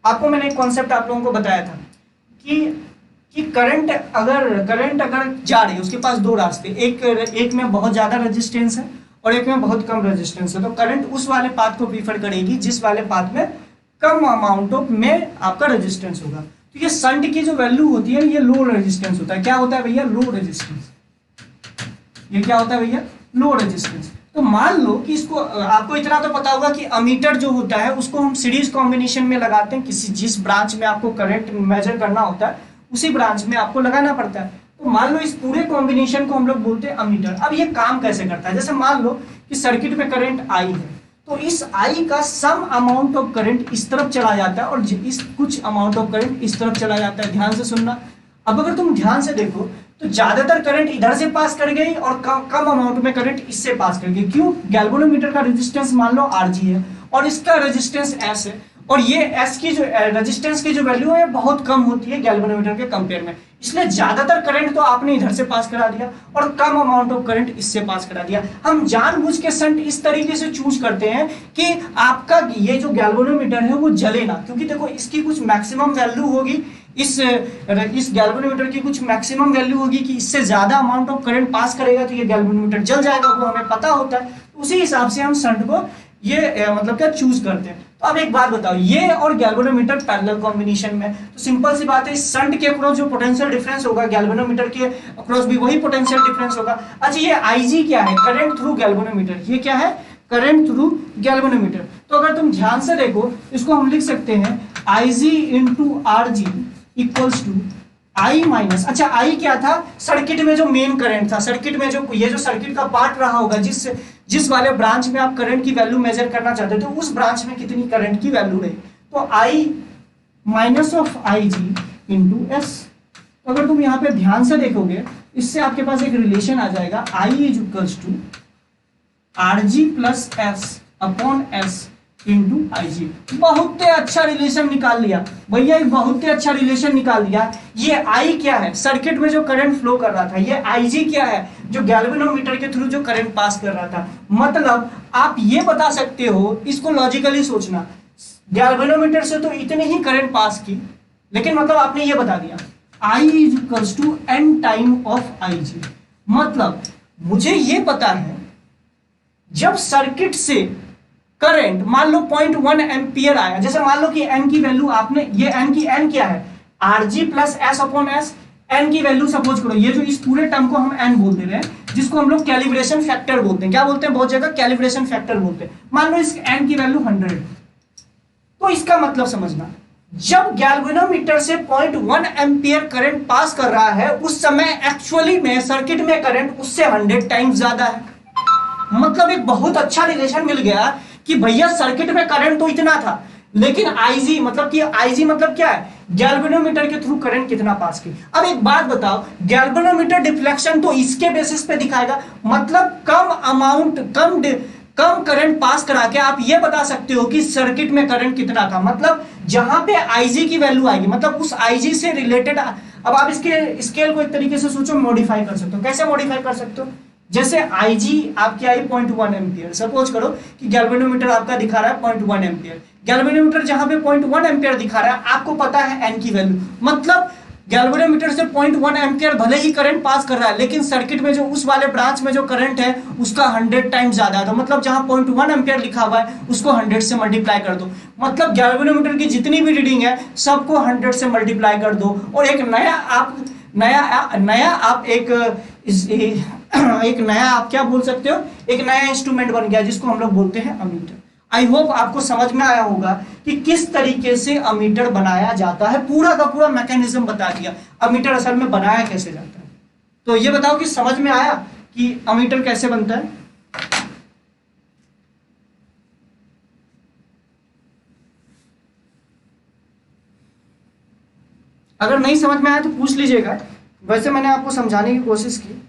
आपको मैंने एक कॉन्सेप्ट आप लोगों को बताया था कि करंट अगर जा रही है, उसके पास दो रास्ते, एक में बहुत ज्यादा रेजिस्टेंस है और एक में बहुत कम रेजिस्टेंस है, तो करंट उस वाले पाथ को प्रीफर करेगी जिस वाले पाथ में कम अमाउंट ऑफ में आपका रेजिस्टेंस होगा। तो ये शंट की जो वैल्यू होती है ये लो रेजिस्टेंस होता है। क्या होता है भैया? Low resistance. ये क्या होता है भैया? Low resistance. तो मान लो कि इसको, आपको इतना तो पता होगा कि अमीटर जो होता है उसको हम सीरीज कॉम्बिनेशन में लगाते हैं, किसी जिस ब्रांच में आपको करंट मेजर करना होता है उसी ब्रांच में आपको लगाना पड़ता है। तो मान लो इस पूरे कॉम्बिनेशन को हम लोग बोलते हैं अमीटर। अब ये काम कैसे करता है? जैसे मान लो कि सर्किट में करंट आई है, तो इस आई का सम अमाउंट ऑफ करंट इस तरफ चला जाता है और इस कुछ अमाउंट ऑफ करंट इस तरफ चला जाता है। ध्यान से सुनना। अब अगर तुम ध्यान से देखो तो ज्यादातर करंट इधर से पास कर गई और कम अमाउंट में करंट इससे पास कर गई। क्यों? गैल्वेनोमीटर का रेजिस्टेंस मान लो Rg है और इसका रेजिस्टेंस S है, और ये S की जो रेजिस्टेंस की जो वैल्यू है बहुत कम होती है गैल्वेनोमीटर के कंपेयर में, इसलिए ज्यादातर करंट तो आपने इधर से पास करा दिया और कम अमाउंट ऑफ करंट इससे पास करा दिया। हम जानबूझ के शंट इस तरीके से चूज करते हैं कि आपका ये जो गैल्वेनोमीटर है वो जले ना, क्योंकि देखो इसकी कुछ मैक्सिमम वैल्यू होगी, इस गैल्वेनोमीटर की कुछ मैक्सिमम वैल्यू होगी कि इससे ज्यादा अमाउंट ऑफ करंट पास करेगा तो ये गैल्वेनोमीटर जल जाएगा, वो हमें पता होता है। उसी हिसाब से हम शंट को ये मतलब क्या चूज करते हैं। तो अब एक बात बताओ, ये और गैल्वेनोमीटर पैरेलल कॉम्बिनेशन में, तो सिंपल सी बात है, शंट के अक्रॉस जो पोटेंशियल डिफरेंस होगा गैल्वेनोमीटर के अक्रॉस भी वही पोटेंशियल डिफरेंस होगा। अच्छा, ये Ig क्या है? Current through galvanometer. ये क्या है? Current through galvanometer. तो अगर तुम ध्यान से देखो इसको हम लिख सकते हैं Ig into Rg equals to I minus, अच्छा I क्या था? सर्किट में जो मेन करंट था, सर्किट में जो ये जो सर्किट का पार्ट रहा होगा, जिस वाले ब्रांच में आप करंट की वैल्यू मेजर करना चाहते थे उस ब्रांच में कितनी करंट की वैल्यू रही, तो I minus of Ig into S. तो अगर तुम यहाँ पे ध्यान से देखोगे इससे आपके पास एक रिलेशन आ जाएगा, I is equals to Rg plus S upon S into Ig। बहुत अच्छा रिलेशन निकाल लिया भैया, बहुत अच्छा रिलेशन निकाल लिया। ये I क्या है? सर्किट में जो करंट फ्लो कर रहा था। ये Ig क्या है? जो गैल्वेनोमीटर के थ्रू जो करंट पास कर रहा था। मतलब आप ये बता सकते हो, इसको लॉजिकली सोचना, गैल्वेनोमीटर से तो इतनी ही करंट पास की, लेकिन मतलब आपने ये बता दिया I is equals to n time of Ig। मतलब मुझे ये पता है जब सर्किट से करंट मान लो 0.1 एम्पियर आया, जैसे मान लो कि n की वैल्यू आपने, ये n क्या है? Rg plus S upon S. n की वैल्यू सपोज करो, ये जो इस पूरे टर्म को हम n बोल दे रहे हैं, जिसको हम लोग कैलिब्रेशन फैक्टर बोलते हैं। क्या बोलते हैं? बहुत जगह कैलिब्रेशन फैक्टर बोलते हैं। मान लो इस n की वैल्यू 100, तो इसका मतलब समझना, जब गैल्वेनोमीटर से 0.1 एम्पियर करंट पास कर रहा है उस समय एक्चुअली में सर्किट में करंट उससे 100 टाइम्स ज्यादा है। मतलब एक बहुत अच्छा रिलेशन मिल गया कि भैया सर्किट में करंट तो इतना था, लेकिन Ig मतलब क्या है? गैल्वेनोमीटर के थ्रू करंट कितना पास की। अब एक बात बताओ, गैल्वेनोमीटर डिफ्लेक्शन तो इसके बेसिस पे दिखाएगा, मतलब कम करंट पास करा के आप ये बता सकते हो कि सर्किट में करंट कितना था। मतलब जहां पे Ig की वैल्यू आएगी, मतलब उस Ig से रिलेटेड, अब आप इसके स्केल को एक तरीके से सोचो, मॉडिफाई कर सकते हो। कैसे मॉडिफाई कर सकते हो? जैसे Ig आपकी आई 0.1 एम्पियर, सपोज करो कि गैल्वेनोमीटर आपका दिखा रहा है 0.1 एम्पियर। गैल्वेनोमीटर जहां पे 0.1 एम्पियर दिखा रहा है, आपको पता है n की वैल्यू, मतलब गैल्वेनोमीटर से 0.1 एम्पियर भले ही करंट पास कर रहा है, लेकिन सर्किट में जो उस वाले ब्रांच में जो करंट है उसका 100 टाइम्स ज्यादा है। तो मतलब जहां 0.1 एम्पियर लिखा हुआ है उसको 100 से मल्टीप्लाई कर दो। मतलब गैल्वेनोमीटर की जितनी भी रीडिंग है सबको 100 से मल्टीप्लाई कर दो, और एक नया आप क्या बोल सकते हो, एक नया इंस्ट्रूमेंट बन गया जिसको हम लोग बोलते हैं अमीटर। आई होप आपको समझ में आया होगा कि किस तरीके से अमीटर बनाया जाता है, पूरा का पूरा मैकेनिज्म बता दिया अमीटर असल में बनाया कैसे जाता है। तो ये बताओ कि समझ में आया कि अमीटर कैसे बनता है। अगर नहीं समझ में आया तो पूछ लीजिएगा, वैसे मैंने आपको समझाने की कोशिश की।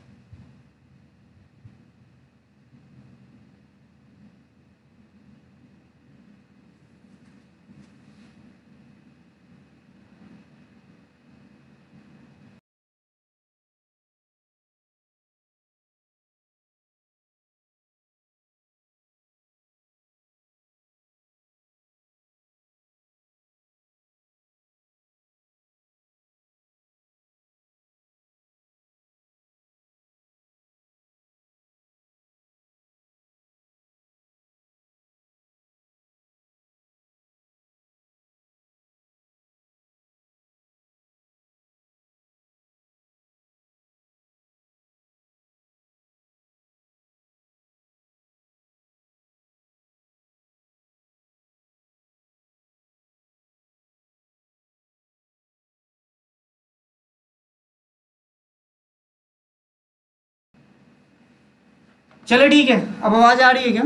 चलो ठीक है, अब आवाज आ रही है क्या?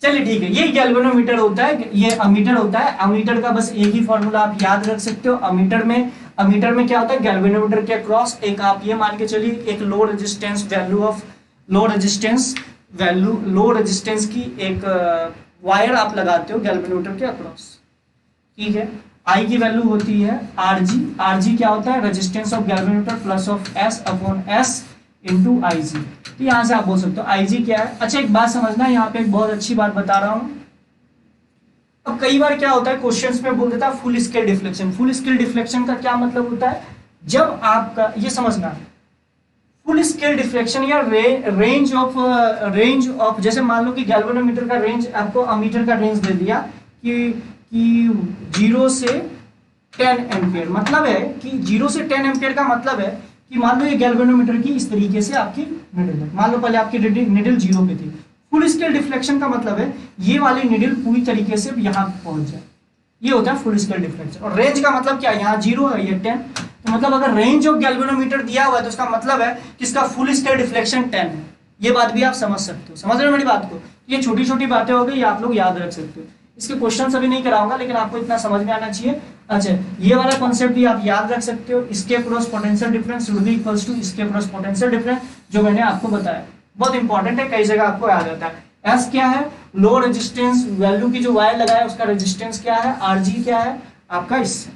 चलिए ठीक है, ये गैल्वेनोमीटर होता है, ये अमीटर होता है। अमीटर का बस एक ही फॉर्मूला आप याद रख सकते हो। अमीटर में क्या होता है, गैल्वेनोमीटर के अक्रॉस एक आप ये मान के चलिए एक लो रेजिस्टेंस की एक वायर आप लगाते हो गैल्वेनोमीटर के अक्रॉस, ठीक है। आई की वैल्यू होती है आरजी क्या होता है, resistance of galvanometer plus of S upon S into I G. तो यहां से आप बोल सकते हो आई जी क्या है। अच्छा एक बात समझना, यहाँ पे एक बहुत अच्छी बात बता रहा हूं। अब कई बार क्या होता है क्वेश्चंस में बोल देता है full scale deflection. Full scale deflection का क्या मतलब होता है, जब आपका ये समझना, फुल स्केल डिफ्लेक्शन या रेंज ऑफ जैसे मान लो कि गैल्वेनोमीटर का रेंज आपको अमीटर का रेंज दे दिया कि 0 से 10 एम्पियर, मतलब है कि 0 से 10 एम्पियर का मतलब है कि मान लो ये गैल्वेनोमीटर की इस तरीके से आपकी निडल है। मान लो पहले आपकी निडल 0 पे थी। फुल स्केल डिफ्लेक्शन का मतलब है ये वाली निडल पूरी तरीके से यहाँ पहुंच जाए, ये होता है फुल स्केल डिफ्लेक्शन। और रेंज का मतलब क्या है, यहाँ 0 है, ये 10, तो मतलब अगर रेंज ऑफ गैल्वेनोमीटर दिया हुआ है तो इसका मतलब है कि इसका फुल स्केल डिफ्लेक्शन 10 है। ये बात भी आप समझ सकते हो, समझ रहे हो मेरी बात को? ये छोटी छोटी बातें हो गई, आप लोग याद रख सकते हो। इसके क्वेश्चन अभी नहीं कराऊंगा, लेकिन आपको इतना समझ में आना चाहिए। अच्छा ये वाला कॉन्सेप्ट भी आप याद रख सकते हो, इसके across potential difference should be equals to इसके अक्रॉस पोटेंशियल डिफरेंस, जो मैंने आपको बताया, बहुत इंपॉर्टेंट है, कई जगह आपको याद रहता है। एस क्या है, लो रेजिस्टेंस वैल्यू की जो वायर लगाया उसका रेजिस्टेंस क्या है, आरजी क्या है आपका इससे,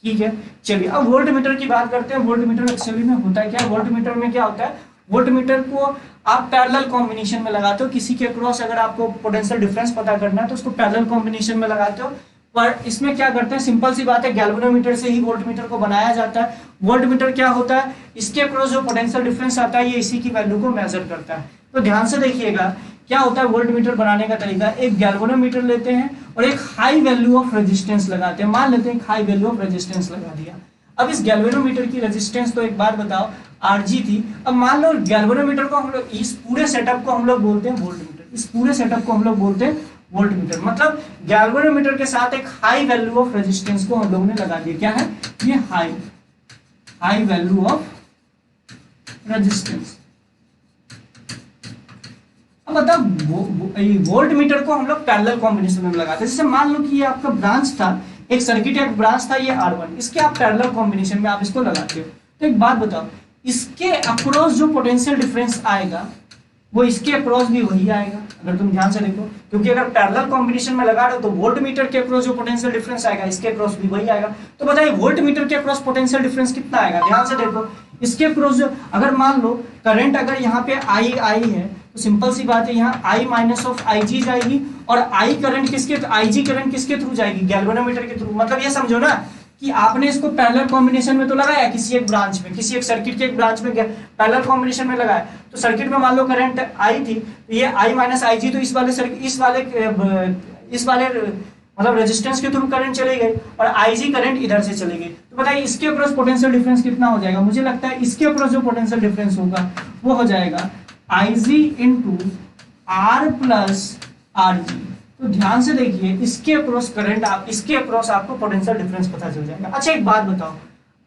ठीक है। चलिए अब वोल्ट मीटर की बात करते हैं। वोल्ट मीटर एक्चुअली में होता है क्या, वोल्ट मीटर में क्या होता है, वोल्ट मीटर को आप पैरेलल कॉम्बिनेशन में लगाते हो। किसी के अक्रॉस अगर आपको पोटेंशियल डिफरेंस पता करना है तो उसको पैरेलल कॉम्बिनेशन में लगाते हो। पर इसमें क्या करते हैं, सिंपल सी बात है, गैल्वेनोमीटर से ही वोल्ट मीटर को बनाया जाता है। वोल्ट मीटर क्या होता है, इसके अक्रॉस जो पोटेंशियल डिफरेंस आता है ये इसी की वैल्यू को मेजर करता है। तो ध्यान से देखिएगा क्या होता है वोल्ट मीटर बनाने का तरीका, एक गैल्वेनोमीटर लेते हैं और एक हाई वैल्यू ऑफ रेजिस्टेंस लगाते हैं। मान लेते हैं हाई वैल्यू ऑफ रेजिस्टेंस लगा दिया। अब इस गैल्वेनोमीटर की रेजिस्टेंस तो एक बात बताओ आरजी थी। अब मान लो गैल्वेनोमीटर को हम लोग इस पूरे सेटअप को हम लोग बोलते हैं वोल्ट मीटर, इस पूरे सेटअप को हम लोग बोलते हैं वोल्ट मीटर। मतलब गैल्वेनोमीटर के साथ एक हाई वैल्यू ऑफ रेजिस्टेंस को हम लोगों ने लगा दिया। क्या है ये, हाई वैल्यू ऑफ रेजिस्टेंस। अब बताओ वोल्ट मीटर को हम लोग पैरेलल कॉम्बिनेशन में लगाते हैं। जैसे मान लो कि ये आपका ब्रांच था, एक सर्किट एक ब्रांच था, ये R1, इसके आप पैरेलल कॉम्बिनेशन में आप इसको लगाते हो। तो एक बात बताओ, इसके अक्रॉस जो पोटेंशियल डिफरेंस आएगा वो इसके अक्रॉस भी वही आएगा, अगर तुम ध्यान से देखो, क्योंकि अगर पैरेलल कॉम्बिनेशन में लगा रहे हो तो वोल्ट मीटर के अक्रॉस जो पोटेंशियल डिफरेंस आएगा इसके अक्रॉस भी वही आएगा। तो बताइए वोल्ट मीटर के अक्रॉस पोटेंशियल डिफरेंस कितना आएगा, ध्यान से देखो। इसके अक्रॉस जो अगर मान लो करंट अगर यहाँ पे आई है तो सिंपल सी बात है यहाँ आई माइनस ऑफ आई जी जाएगी, और आई करंट किसके थ्रू जाएगी, गैल्वेनोमीटर के थ्रू। मतलब ये समझो ना कि आपने इसको पैरेलल कॉम्बिनेशन में तो लगाया किसी एक ब्रांच में, किसी एक सर्किट के एक ब्रांच में पैरेलल कॉम्बिनेशन में लगाया, तो सर्किट में मान लो करंट आई थी, तो ये आई माइनस आई जी तो इस वाले मतलब रेजिस्टेंस के थ्रू करंट चली गई, और आई जी करंट इधर से चली गई। तो बताइए इसके अक्रॉस पोटेंशियल डिफरेंस कितना हो जाएगा, मुझे लगता है इसके अक्रॉस जो पोटेंशियल डिफरेंस होगा वो हो जाएगा I G into R plus R G. तो ध्यान से देखिए इसके अक्रॉस करंट, आप इसके अक्रॉस आपको पोटेंशियल डिफरेंस पता चल जाएगा। अच्छा एक बात बताओ,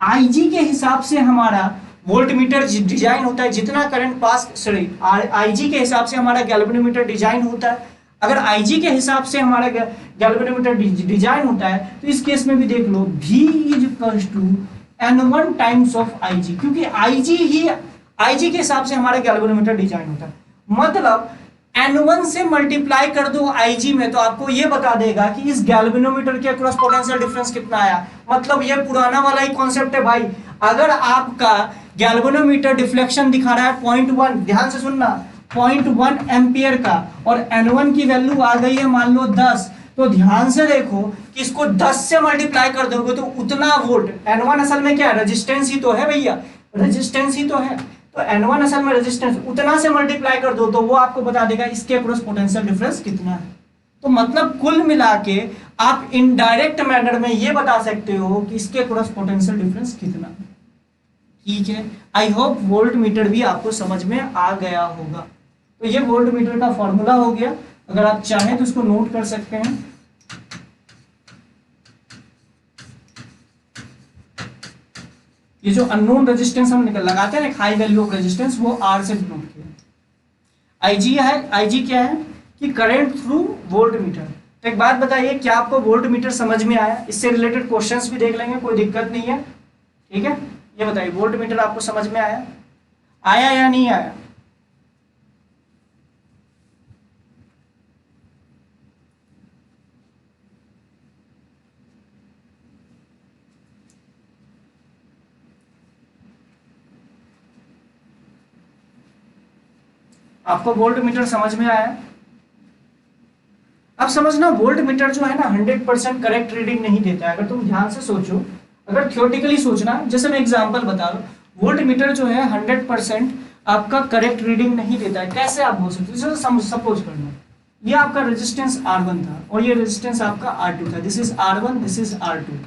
आईजी के हिसाब से हमारा वोल्ट मीटर डिजाइन होता है, जितना करंट पास, सॉरी आईजी के हिसाब से हमारा गैल्वेनोमीटर डिजाइन होता है। अगर IG के हिसाब से हमारा गैल्वेनोमीटर डिजाइन होता है तो इस केस में भी देख लो V is equals to N1 times of IG, क्योंकि IG के हिसाब से हमारा गैल्वेनोमीटर डिजाइन होता है। मतलब N1 से मल्टीप्लाई कर दो IG में तो आपको ये बता देगा कि इस गैल्वेनोमीटर के अक्रॉस पोटेंशियल डिफरेंस कितना आया। मतलब ये पुराना वाला ही कॉन्सेप्ट है भाई। अगर आपका गैल्वेनोमीटर डिफ्लेक्शन दिखा रहा है 0.1, ध्यान से सुनना, 0.1 एम्पियर का, और N1 की वैल्यू आ गई है मान लो 10, तो ध्यान से देखो कि इसको 10 से मल्टीप्लाई कर दोगे तो उतना वोल्ट, N1 असल में क्या है, रेजिस्टेंस ही तो है भैया, रेजिस्टेंस ही तो है, तो N1 असल में रेजिस्टेंस, उतना से मल्टीप्लाई कर दो तो वो आपको बता देगा इसके अक्रॉस पोटेंशियल डिफरेंस कितना है। तो मतलब कुल मिला के आप इनडायरेक्ट मैनर में ये बता सकते हो कि इसके अक्रॉस पोटेंशियल डिफरेंस कितना है। ठीक है, आई होप वोल्ट मीटर भी आपको समझ में आ गया होगा। तो ये वोल्ट मीटर का फॉर्मूला हो गया, अगर आप चाहें तो इसको नोट कर सकते हैं। ये जो अननोन रेजिस्टेंस हम लगाते हैं हाई वैल्यू ऑफ रेजिस्टेंस, वो R से डिनोट किया। IG है, IG क्या है कि करंट थ्रू वोल्ट मीटर। तो एक बात बताइए, क्या आपको वोल्ट मीटर समझ में आया? इससे रिलेटेड क्वेश्चंस भी देख लेंगे, कोई दिक्कत नहीं है। ठीक है, ये बताइए वोल्ट मीटर आपको समझ में आया या नहीं आया? आपको वोल्ट मीटर समझ में आया? अब समझना, वोल्ट मीटर जो है ना 100% करेक्ट रीडिंग नहीं देता है। अगर तुम ध्यान से सोचो, अगर थियोरेटिकली सोचना, जैसे मैं एग्जांपल बता रहा हूँ, वोल्ट मीटर जो है 100% आपका करेक्ट रीडिंग नहीं देता है। कैसे आप बोल सकते हो? जैसे सपोज करना, ये आपका रेजिस्टेंस R1 था और ये रेजिस्टेंस आपका R2 था। This is R1, this is R2,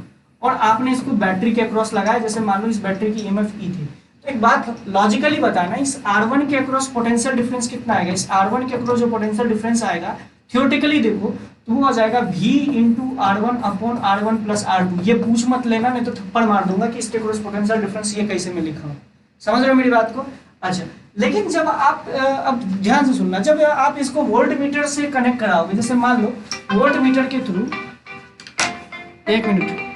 और आपने इसको बैटरी के अक्रॉस लगाया। जैसे मान लो इस बैटरी की EMF E थी, तो एक बात लॉजिकली बताना, इस R1 के अक्रॉस पोटेंशियल डिफरेंस कितना आएगा? इस R1 के अक्रॉस जो पोटेंशियल डिफरेंस आएगा थियोरेटिकली देखो तो वो आ जाएगा V into R1 upon R1 plus R2। ये पूछ मत लेना, नहीं तो थप्पड़ मार दूंगा कि इसके अक्रॉस पोटेंशियल डिफरेंस ये कैसे में लिखा हूं। समझ रहे हो मेरी बात को? अच्छा, लेकिन जब आप अब ध्यान से सुनना, जब आप इसको वोल्ट मीटर से कनेक्ट कराओगे, जैसे मान लो वोल्ट मीटर के थ्रू, एक मिनट,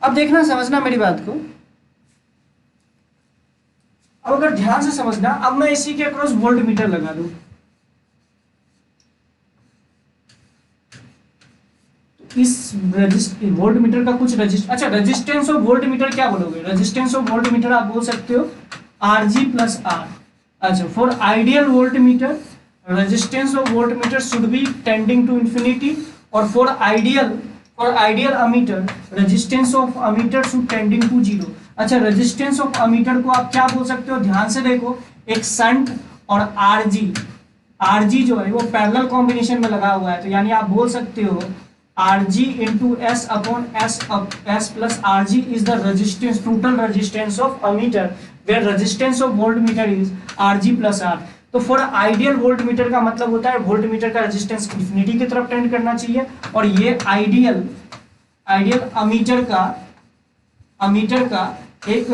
अब देखना, समझना मेरी बात को। अब अगर ध्यान से समझना, अब मैं इसी के अक्रॉस वोल्ट मीटर लगा दूं, इस वोल्ट मीटर का कुछ अच्छा, रेजिस्टेंस ऑफ वोल्ट मीटर क्या बोलोगे? रेजिस्टेंस ऑफ वोल्ट मीटर आप बोल सकते हो RG प्लस R। अच्छा, for ideal volt meter resistance of volt meter should be tending to infinity, और for ideal ammeter resistance of ammeter should tending to 0। अच्छा, resistance of ammeter को आप क्या बोल सकते हो? ध्यान से देखो, एक शंट और RG जो है वो पैरेलल कॉम्बिनेशन में लगा हुआ है, तो यानी आप बोल सकते हो RG into S upon S plus RG is the resistance, total resistance of ammeter, where resistance of volt meter is RG plus R। तो फॉर आइडियल वोल्ट मीटर का मतलब होता है वोल्ट मीटर का रेजिस्टेंस इंफिनिटी की तरफ tend करना चाहिए, और ये आइडियल अमीटर का एक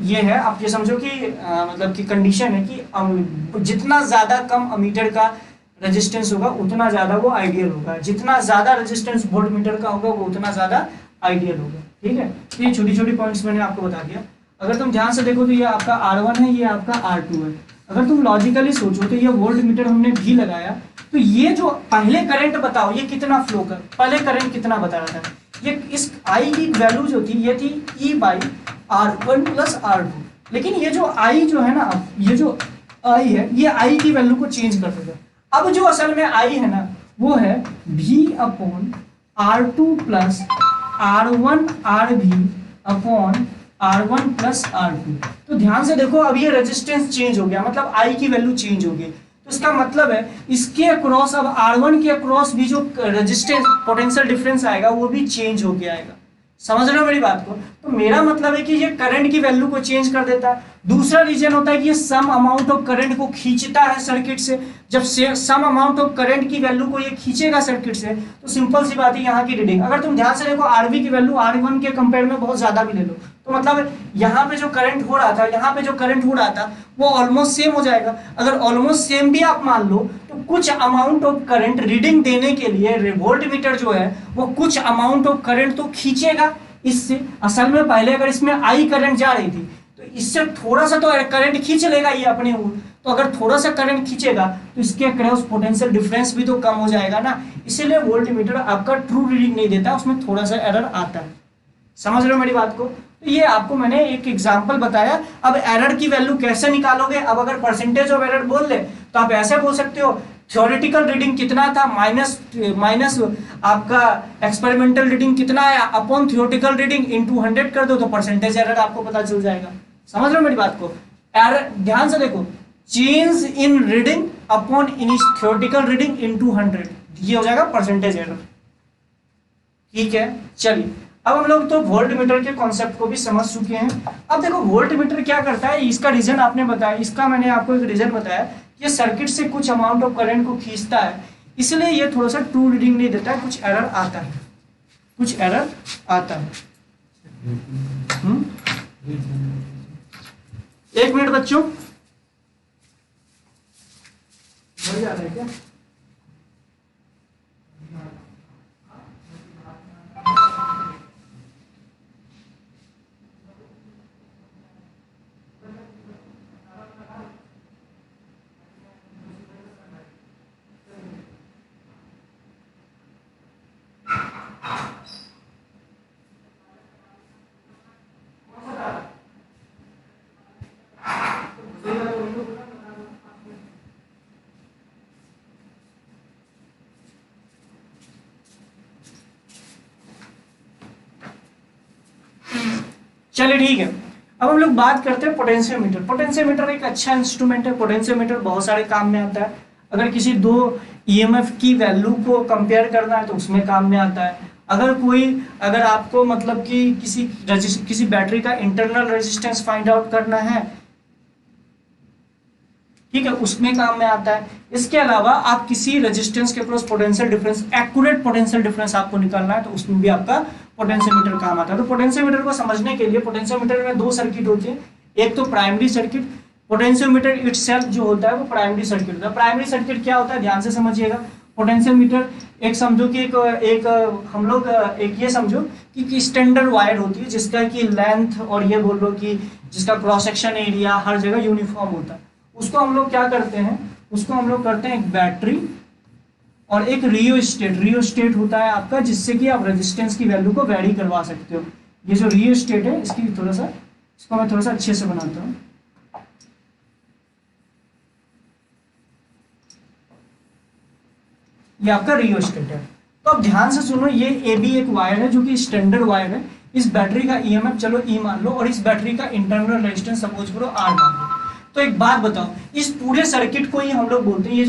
ये है, आप ये समझो कि मतलब कि कंडीशन है कि जितना ज्यादा कम अमीटर का रेजिस्टेंस होगा उतना ज्यादा वो आइडियल होगा, जितना ज्यादा रेजिस्टेंस वोल्ट मीटर का होगा वो उतना ज्यादा आइडियल होगा। ठीक है, तो ये छोटी छोटी पॉइंट्स मैंने आपको बता दिया। अगर तुम ध्यान से देखो तो ये आपका R1 है, ये आपका R2 है। अगर तुम लॉजिकली सोचो तो ये वोल्ट मीटर हमने भी लगाया, तो ये जो पहले करंट बताओ ये कितना फ्लो कर, पहले करंट कितना बता रहा था? ये इस I की वैल्यू जो थी ये थी E by R1 plus R2, लेकिन ये जो I जो है ना, ये जो I है ये I की वैल्यू को चेंज कर देगा। अब जो असल में I है ना वो है V upon R2 plus R1 RV upon R1 plus R2। तो ध्यान से देखो, अब ये रेजिस्टेंस चेंज हो गया, मतलब I की वैल्यू चेंज हो गई। तो इसका मतलब है इसके अक्रॉस अब R1 के अक्रॉस भी जो रेजिस्टेंस पोटेंशियल डिफरेंस आएगा वो भी चेंज हो गया आएगा। समझ रहे हो मेरी बात को? तो मेरा मतलब है कि ये करंट की वैल्यू को चेंज कर देता है। दूसरा रीजन होता है कि ये सम अमाउंट ऑफ करंट को खींचता है सर्किट से। जब सम अमाउंट ऑफ करंट की वैल्यू को ये खींचेगा सर्किट से, तो सिंपल सी बात है यहाँ की रीडिंग, अगर तुम ध्यान से देखो आरबी की वैल्यू R1 के कंपेयर में बहुत ज्यादा भी ले लो, तो मतलब यहाँ पे जो करंट हो रहा था, यहाँ पे जो करंट हो रहा था वो ऑलमोस्ट सेम हो जाएगा। अगर ऑलमोस्ट सेम भी आप मान लो, तो कुछ अमाउंट ऑफ करंट रीडिंग देने के लिए वोल्टमीटर जो है वो कुछ अमाउंट ऑफ करंट तो खींचेगा इससे। असल में पहले अगर इसमें आई करंट जा रही थी, तो इससे थोड़ा सा तो करंट खींच लेगा ये अपने ओर। तो अगर थोड़ा सा करंट खींचेगा तो इसके अक्रॉस पोटेंशियल डिफरेंस भी तो कम हो जाएगा ना। इसीलिए वोल्टमीटर आपका ट्रू रीडिंग नहीं देता, उसमें थोड़ा सा एरर आता है। समझ रहे हो मेरी बात को? तो ये आपको मैंने एक एग्जांपल बताया। अब एरर की वैल्यू कैसे निकालोगे? अब अगर परसेंटेज ऑफ एरर बोल ले तो आप ऐसे बोल सकते हो, थ्योरेटिकल रीडिंग कितना था माइनस आपका एक्सपेरिमेंटल रीडिंग कितना आया अपॉन थ्योरेटिकल रीडिंग इनटू 100 कर दो, तो परसेंटेज एरर आपको पता चल जाएगा। समझ रहे हो मेरी बात को? एरर ध्यान से देखो, change in reading upon in theoretical reading into 100, ये हो जाएगा परसेंटेज एरर। ठीक है, चलिए अब हम लोग तो वोल्टमीटर के कॉन्सेप्ट को भी समझ चुके हैं। अब देखो वोल्टमीटर क्या करता है, इसका रीजन आपने बताया, इसका मैंने आपको एक रीजन बताया, ये सर्किट से कुछ अमाउंट ऑफ करंट को खींचता है, इसलिए ये थोड़ा सा ट्रू रीडिंग नहीं देता है, कुछ एरर आता है, कुछ एरर आता है। एक मिनट बच्चों, बढ़ जा रहा है क्या? चलिए ठीक है, अब हम लोग बात करते हैं पोटेंशियोमीटर। पोटेंशियोमीटर एक अच्छा इंस्ट्रूमेंट है। पोटेंशियोमीटर बहुत सारे काम में आता है। अगर किसी दो ईएमएफ की वैल्यू को कंपेयर करना है तो उसमें काम में आता है। अगर आपको मतलब कि किसी बैटरी का इंटरनल रेजिस्टेंस फाइंड आउट करना है, ठीक है, उसमें काम में आता है। इसके अलावा आप किसी रेजिस्टेंस के cross potential difference, accurate potential difference आपको निकालना है, तो उसमें भी आपका पोटेंशियोमीटर काम आता है। तो पोटेंशियोमीटर को समझने के लिए पोटेंशियोमीटर में दो सर्किट होते हैं, एक तो प्राइमरी सर्किट, पोटेंशियोमीटर इटसेल्फ जो होता है वो प्राइमरी सर्किट होता है। प्राइमरी सर्किट क्या होता है, ध्यान से समझिएगा। पोटेंशियोमीटर एक समझो कि एक ये समझो कि स्टैंडर्ड वायर होती है जिसका कि लेंथ और ये बोल लो कि जिसका क्रॉस सेक्शन एरिया हर जगह यूनिफॉर्म होता है। उसको हम लोग क्या करते हैं, उसको हम लोग करते हैं एक बैटरी और एक रियोस्टेट होता है आपका, जिससे कि आप रेजिस्टेंस की वैल्यू को वैरी करवा सकते हो। ये जो रियोस्टेट है इसको मैं थोड़ा सा अच्छे से बनाता हूँ। ये आपका रियोस्टेट है। तो अब ध्यान से सुनो, ये AB एक वायर है जो कि स्टैंडर्ड वायर है। इस बैटरी का ईएमएफ चलो E मान लो और इस बैटरी का इंटरनल रेजिस्टेंस सपोज करो R मान लो। तो एक बात बताओ, इस पूरे सर्किट को ही हम लोग बोलते हैं ये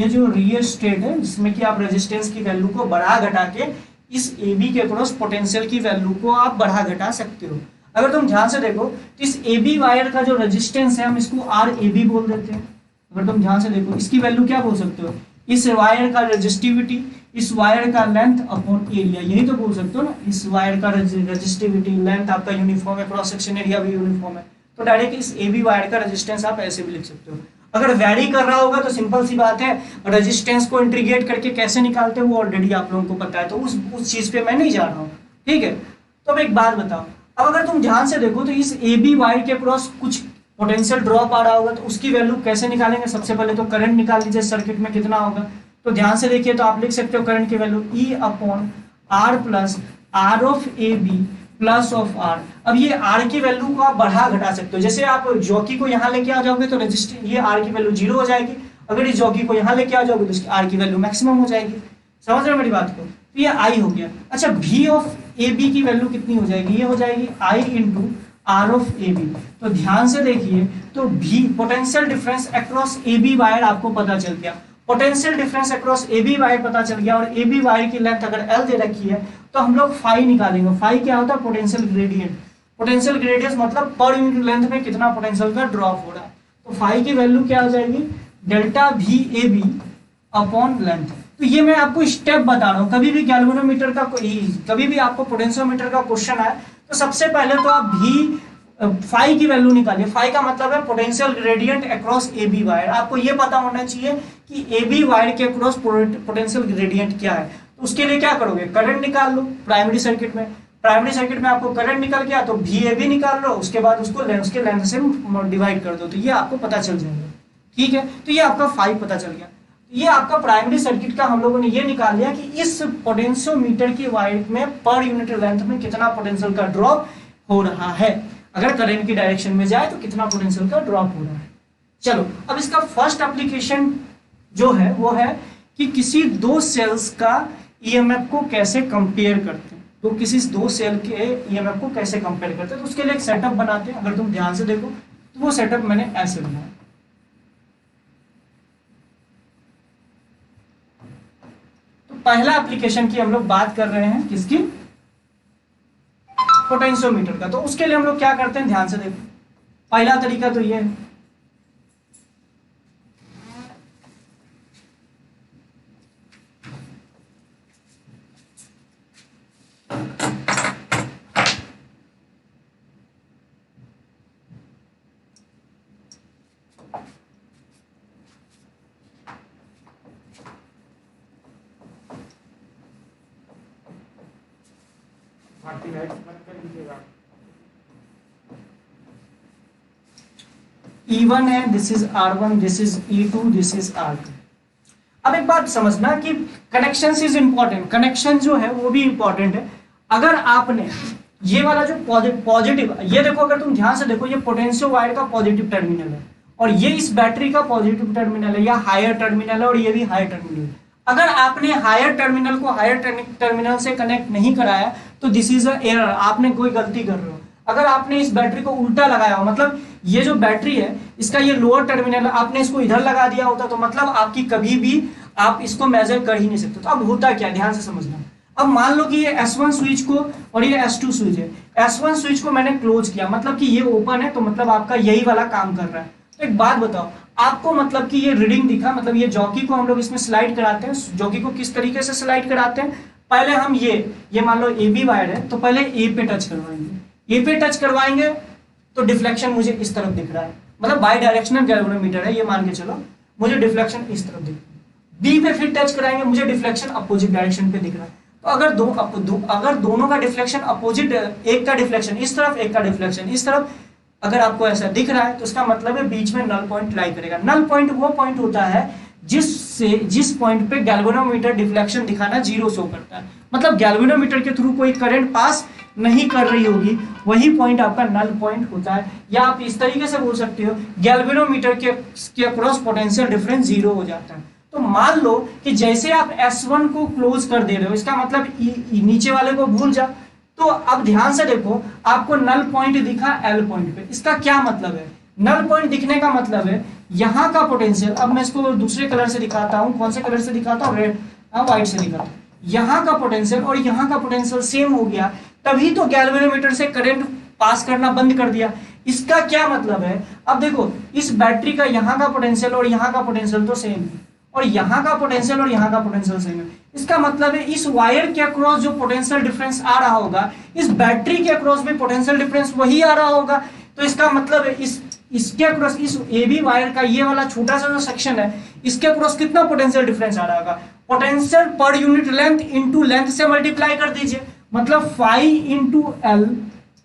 जो रियोस्टेट है, जिसमें कि आप रेजिस्टेंस की वैल्यू को बढ़ा घटा के इस AB के क्रॉस पोटेंशियल की वैल्यू को आप बढ़ा घटा सकते हो। अगर तुम ध्यान से देखो तो इस AB वायर का जो रेजिस्टेंस है हम इसको RAB बोल देते हैं। अगर तुम ध्यान से देखो इसकी वैल्यू क्या बोल सकते हो, इस वायर का रेजिस्टिविटी, इस वायर का लेंथ अपॉन एरिया, यही तो बोल सकते हो ना। इस वायर का रेजिस्टिविटी, लेंथ आपका यूनिफॉर्म है, क्रॉस सेक्शन एरिया भी यूनिफॉर्म है, तो डायरेक्ट इस AB वायर का रेजिस्टेंस आप ऐसे भी लिख सकते हो। अगर वैरी कर रहा होगा तो सिंपल सी बात है, रेजिस्टेंस को इंटीग्रेट करके कैसे निकालते हैं वो ऑलरेडी आप लोगों को पता है, तो उस चीज पे मैं नहीं जा रहा हूँ। ठीक है, तो अब एक बात बताओ, अब अगर तुम ध्यान से देखो तो इस AB वायर के क्रॉस कुछ पोटेंशियल ड्रॉप आ रहा होगा, तो उसकी वैल्यू कैसे निकालेंगे? सबसे पहले तो करंट निकाल लीजिए सर्किट में कितना होगा। तो ध्यान से देखिए, तो आप लिख सकते हो करंट की value E upon R plus R of AB plus of R। अब ये R की वैल्यू को आप बढ़ा घटा सकते हो। जैसे आप जॉकी को यहाँ लेके आ जाओगे तो रेजिस्टेंस ये R की वैल्यू 0 हो जाएगी। अगर इस जॉकी को यहाँ लेके आ जाओगे तो इसकी R की वैल्यू मैक्सिमम हो जाएगी। समझ रहे हो मेरी बात को? तो ये I हो गया। अच्छा, V ऑफ AB की वैल्यू कितनी हो जाएगी? ये हो जाएगी I into R of AB। तो ध्यान से देखिए, तो V potential difference across AB wire आपको पता चल गया। Potential difference across A B wire पता चल गया, और ए बी वायर की लेंथ अगर एल दे रखी है तो हम लोग फाई निकालेंगे। फाई क्या होता है? Potential gradient. पोटेंशियल ग्रेडियंट मतलब पर यूनिट लेंथ में कितना पोटेंशियल का ड्रॉप हो रहा है। तो फाई की वैल्यू क्या हो जाएगी? Delta V A B upon length. तो ये मैं आपको स्टेप बता रहा हूँ। कभी भी गैल्वेनोमीटर का कभी भी आपको पोटेंशियोमीटर का क्वेश्चन आए तो सबसे पहले तो आप भी फाई की वैल्यू निकालिए। फाई का मतलब है potential gradient across A B wire. आपको ये पता होना चाहिए कि ए बी वायर के अक्रॉस पोटेंशियल ग्रेडियंट क्या है। तो उसके लिए क्या करोगे? करंट निकाल लो प्राइमरी सर्किट में। प्राइमरी सर्किट में आपको करंट निकल गया तो वी ए बी निकाल लो, उसके बाद उसको उसके लेंथ से डिवाइड कर दो, तो ये आपको पता चल जाएगा। ठीक है, तो ये आपका फाई पता चल गया। ये आपका प्राइमरी सर्किट का हम लोगों ने ये निकाल लिया कि इस पोटेंशियोमीटर की वायर में पर यूनिट लेंथ में कितना पोटेंशियल का ड्रॉप हो रहा है। अगर करंट की डायरेक्शन में जाए तो कितना पोटेंशियल का ड्रॉप हो रहा है। चलो, अब इसका फर्स्ट एप्लीकेशन जो है वो है कि किसी दो सेल्स का ईएमएफ को कैसे कंपेयर करते हैं। तो किसी दो सेल के ईएमएफ को कैसे कंपेयर करते हैं, तो उसके लिए एक सेटअप बनाते हैं। अगर तुम ध्यान से देखो तो वो सेटअप मैंने ऐसे बनाया। तो पहला एप्लीकेशन की हम लोग बात कर रहे हैं किसकी? पोटेंशियोमीटर का। तो उसके लिए हम लोग क्या करते हैं, ध्यान से देखो। पहला तरीका तो ये है, E1 है, this is R1, this is E2, this is R2। अब एक बात समझना कि कनेक्शन इज इंपॉर्टेंट। कनेक्शन जो है वो भी इंपॉर्टेंट है। अगर आपने ये वाला जो पॉजिटिव, ये देखो, अगर तुम ध्यान से देखो, ये पोटेंशियो वायर का पॉजिटिव टर्मिनल है और ये इस बैटरी का पॉजिटिव टर्मिनल है या हायर टर्मिनल है, और ये भी हायर टर्मिनल है। अगर आपने हायर टर्मिनल को हायर टर्मिनल से कनेक्ट नहीं कराया तो दिस इज अ एरर, आपने कोई गलती कर रहे हो। अगर आपने इस बैटरी को उल्टा लगाया हो, मतलब ये जो बैटरी है इसका ये लोअर टर्मिनल है, आपने इसको इधर लगा दिया होता तो मतलब आपकी कभी भी आप इसको मेजर कर ही नहीं सकते। तो अब होता क्या, ध्यान से समझना। अब मान लो कि ये S1 स्विच को और ये S2 स्विच है। S1 स्विच को मैंने क्लोज किया, मतलब कि ये ओपन है, तो मतलब आपका यही वाला काम कर रहा है। तो एक बात बताओ, आपको मतलब कि ये रीडिंग दिखा, मतलब ये जॉकी को हम लोग इसमें स्लाइड कराते हैं। जॉकी को किस तरीके से स्लाइड कराते हैं? पहले हम ये मान लो ए बी वायर है, तो पहले ए पे टच करवाएंगे। ए पे टच करवाएंगे तो डिफ्लेक्शन मुझे इस तरफ दिख रहा है, मतलब बाई डायरेक्शनल गैल्वेनोमीटर है, ये मान के चलो, मुझे डिफ्लेक्शन इस तरफ दिख रहा है। बी पे फिर टच कराएंगे, मुझे डिफ्लेक्शन अपोजिट डायरेक्शन पे दिख रहा है। तो अगर दोनों का डिफ्लेक्शन अपोजिट, एक का डिफ्लेक्शन इस तरफ, एक का डिफ्लेक्शन इस तरफ, अगर आपको ऐसा दिख रहा है तो इसका मतलब है बीच में नल पॉइंट लाई करेगा। नल पॉइंट वो पॉइंट होता है जिस पॉइंट पे गैल्वेनोमीटर डिफ्लेक्शन दिखाना जीरो शो करता है, मतलब गैल्वेनोमीटर के थ्रू कोई करंट पास नहीं कर रही होगी, वही पॉइंट आपका नल पॉइंट होता है। या आप इस तरीके से बोल सकते हो, गैल्वेनोमीटर के अक्रॉस पोटेंशियल डिफरेंस जीरो हो जाता है। तो मान लो कि जैसे आप S1 को क्लोज कर दे रहे हो, इसका मतलब नीचे वाले को भूल जा। तो अब ध्यान से देखो, आपको नल पॉइंट दिखा L पॉइंट पे, इसका क्या मतलब है? नल पॉइंट दिखने का मतलब है यहाँ का पोटेंशियल, अब मैं इसको दूसरे कलर से दिखाता हूँ। कौन से कलर से दिखाता हूँ? रेड, व्हाइट से दिखाता हूँ। यहाँ का पोटेंशियल और यहाँ का पोटेंशियल सेम हो गया, तभी तो गैल्वेनोमीटर से करंट पास करना बंद कर दिया। इसका क्या मतलब है? अब देखो, इस बैटरी का यहाँ का पोटेंशियल और यहाँ का पोटेंशियल तो सेम है, और यहाँ का पोटेंशियल और यहाँ का पोटेंशियल सेम है। इसका मतलब है इस वायर के अक्रॉस जो पोटेंशियल डिफरेंस आ रहा होगा, इस बैटरी के अक्रॉस भी पोटेंशियल डिफरेंस वही आ रहा होगा। तो इसका मतलब है इसके अक्रॉस, इस ए बी वायर का ये वाला छोटा सा जो सेक्शन है, इसके अक्रॉस कितना पोटेंशियल डिफरेंस आ रहा होगा? Potential per unit length into length से मल्टीप्लाई कर दीजिए, मतलब फाई इंटू एल,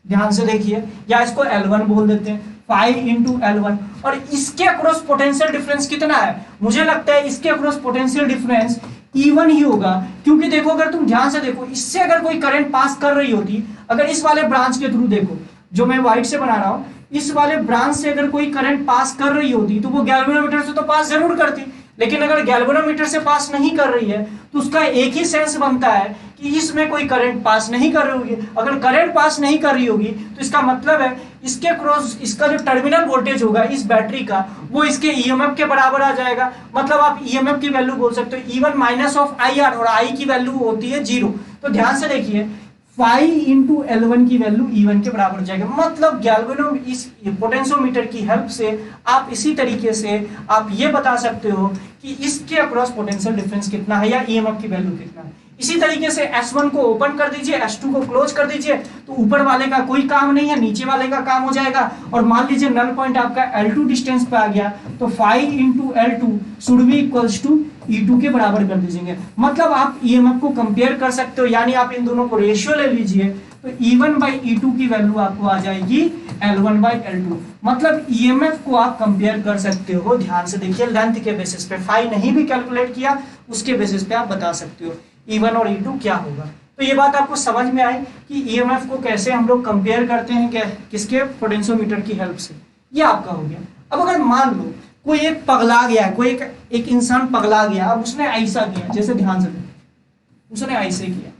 ध्यान से देखिए, या इसको L1 बोल देते हैं, फाई इंटू L1। और इसके अक्रॉस पोटेंशियल डिफरेंस कितना है? मुझे लगता है इसके अक्रॉस पोटेंशियल डिफरेंस E1 ही होगा, क्योंकि देखो, अगर तुम ध्यान से देखो, इससे अगर कोई करंट पास कर रही होती, अगर इस वाले ब्रांच के थ्रू देखो, जो मैं व्हाइट से बना रहा हूं, इस वाले ब्रांच से अगर कोई करंट पास कर रही होती तो वो गैल्वेनोमीटर से तो पास जरूर करती, लेकिन अगर गैल्वेनोमीटर से पास नहीं कर रही है तो उसका एक ही सेंस बनता है कि कि इसमें कोई करंट पास नहीं कर रही होगी। अगर करंट पास नहीं कर रही होगी तो इसका मतलब है इसके क्रॉस इसका जो टर्मिनल वोल्टेज होगा इस बैटरी का वो इसके ईएमएफ के बराबर आ जाएगा। मतलब आप ईएमएफ की वैल्यू बोल सकते हो E1 माइनस ऑफ IR, और आई की वैल्यू होती है 0। तो ध्यान से देखिए फाई इंटू L1 की वैल्यू E1 के बराबर हो जाएगी। मतलब गैल्वेनो इस पोटेंशियोमीटर की हेल्प से आप इसी तरीके से आप ये बता सकते हो कि इसके अक्रॉस पोटेंशियल डिफरेंस कितना है या ईएमएफ की वैल्यू कितना है। इसी तरीके से S1 को ओपन कर दीजिए, S2 को क्लोज कर दीजिए, तो ऊपर वाले का कोई काम नहीं है, नीचे वाले का काम हो जाएगा। और मान लीजिए नल पॉइंट आपका L2 डिस्टेंस पे आ गया तो phi into L2 should be equals to E2 के बराबर कर दीजिए। मतलब आप ईएमएफ को कंपेयर कर सकते हो, यानी आप इन दोनों को रेशियो ले लीजिए तो E1 बाई E2 की वैल्यू आपको आ जाएगी L1 बाई L2। मतलब ईएमएफ को आप कंपेयर कर सकते हो। ध्यान से देखिए लेंथ के बेसिस पे, फाई नहीं भी कैलकुलेट किया उसके बेसिस पे आप बता सकते हो E1 और E2 क्या होगा। तो ये बात आपको समझ में आई कि ईएमएफ को कैसे हम लोग कंपेयर करते हैं क्या किसके पोटेंशियोमीटर की हेल्प से। ये आपका हो गया। अब अगर मान लो कोई एक पगला गया है, कोई एक इंसान पगला गया, अब उसने ऐसा किया, जैसे ध्यान से देखो उसने ऐसे किया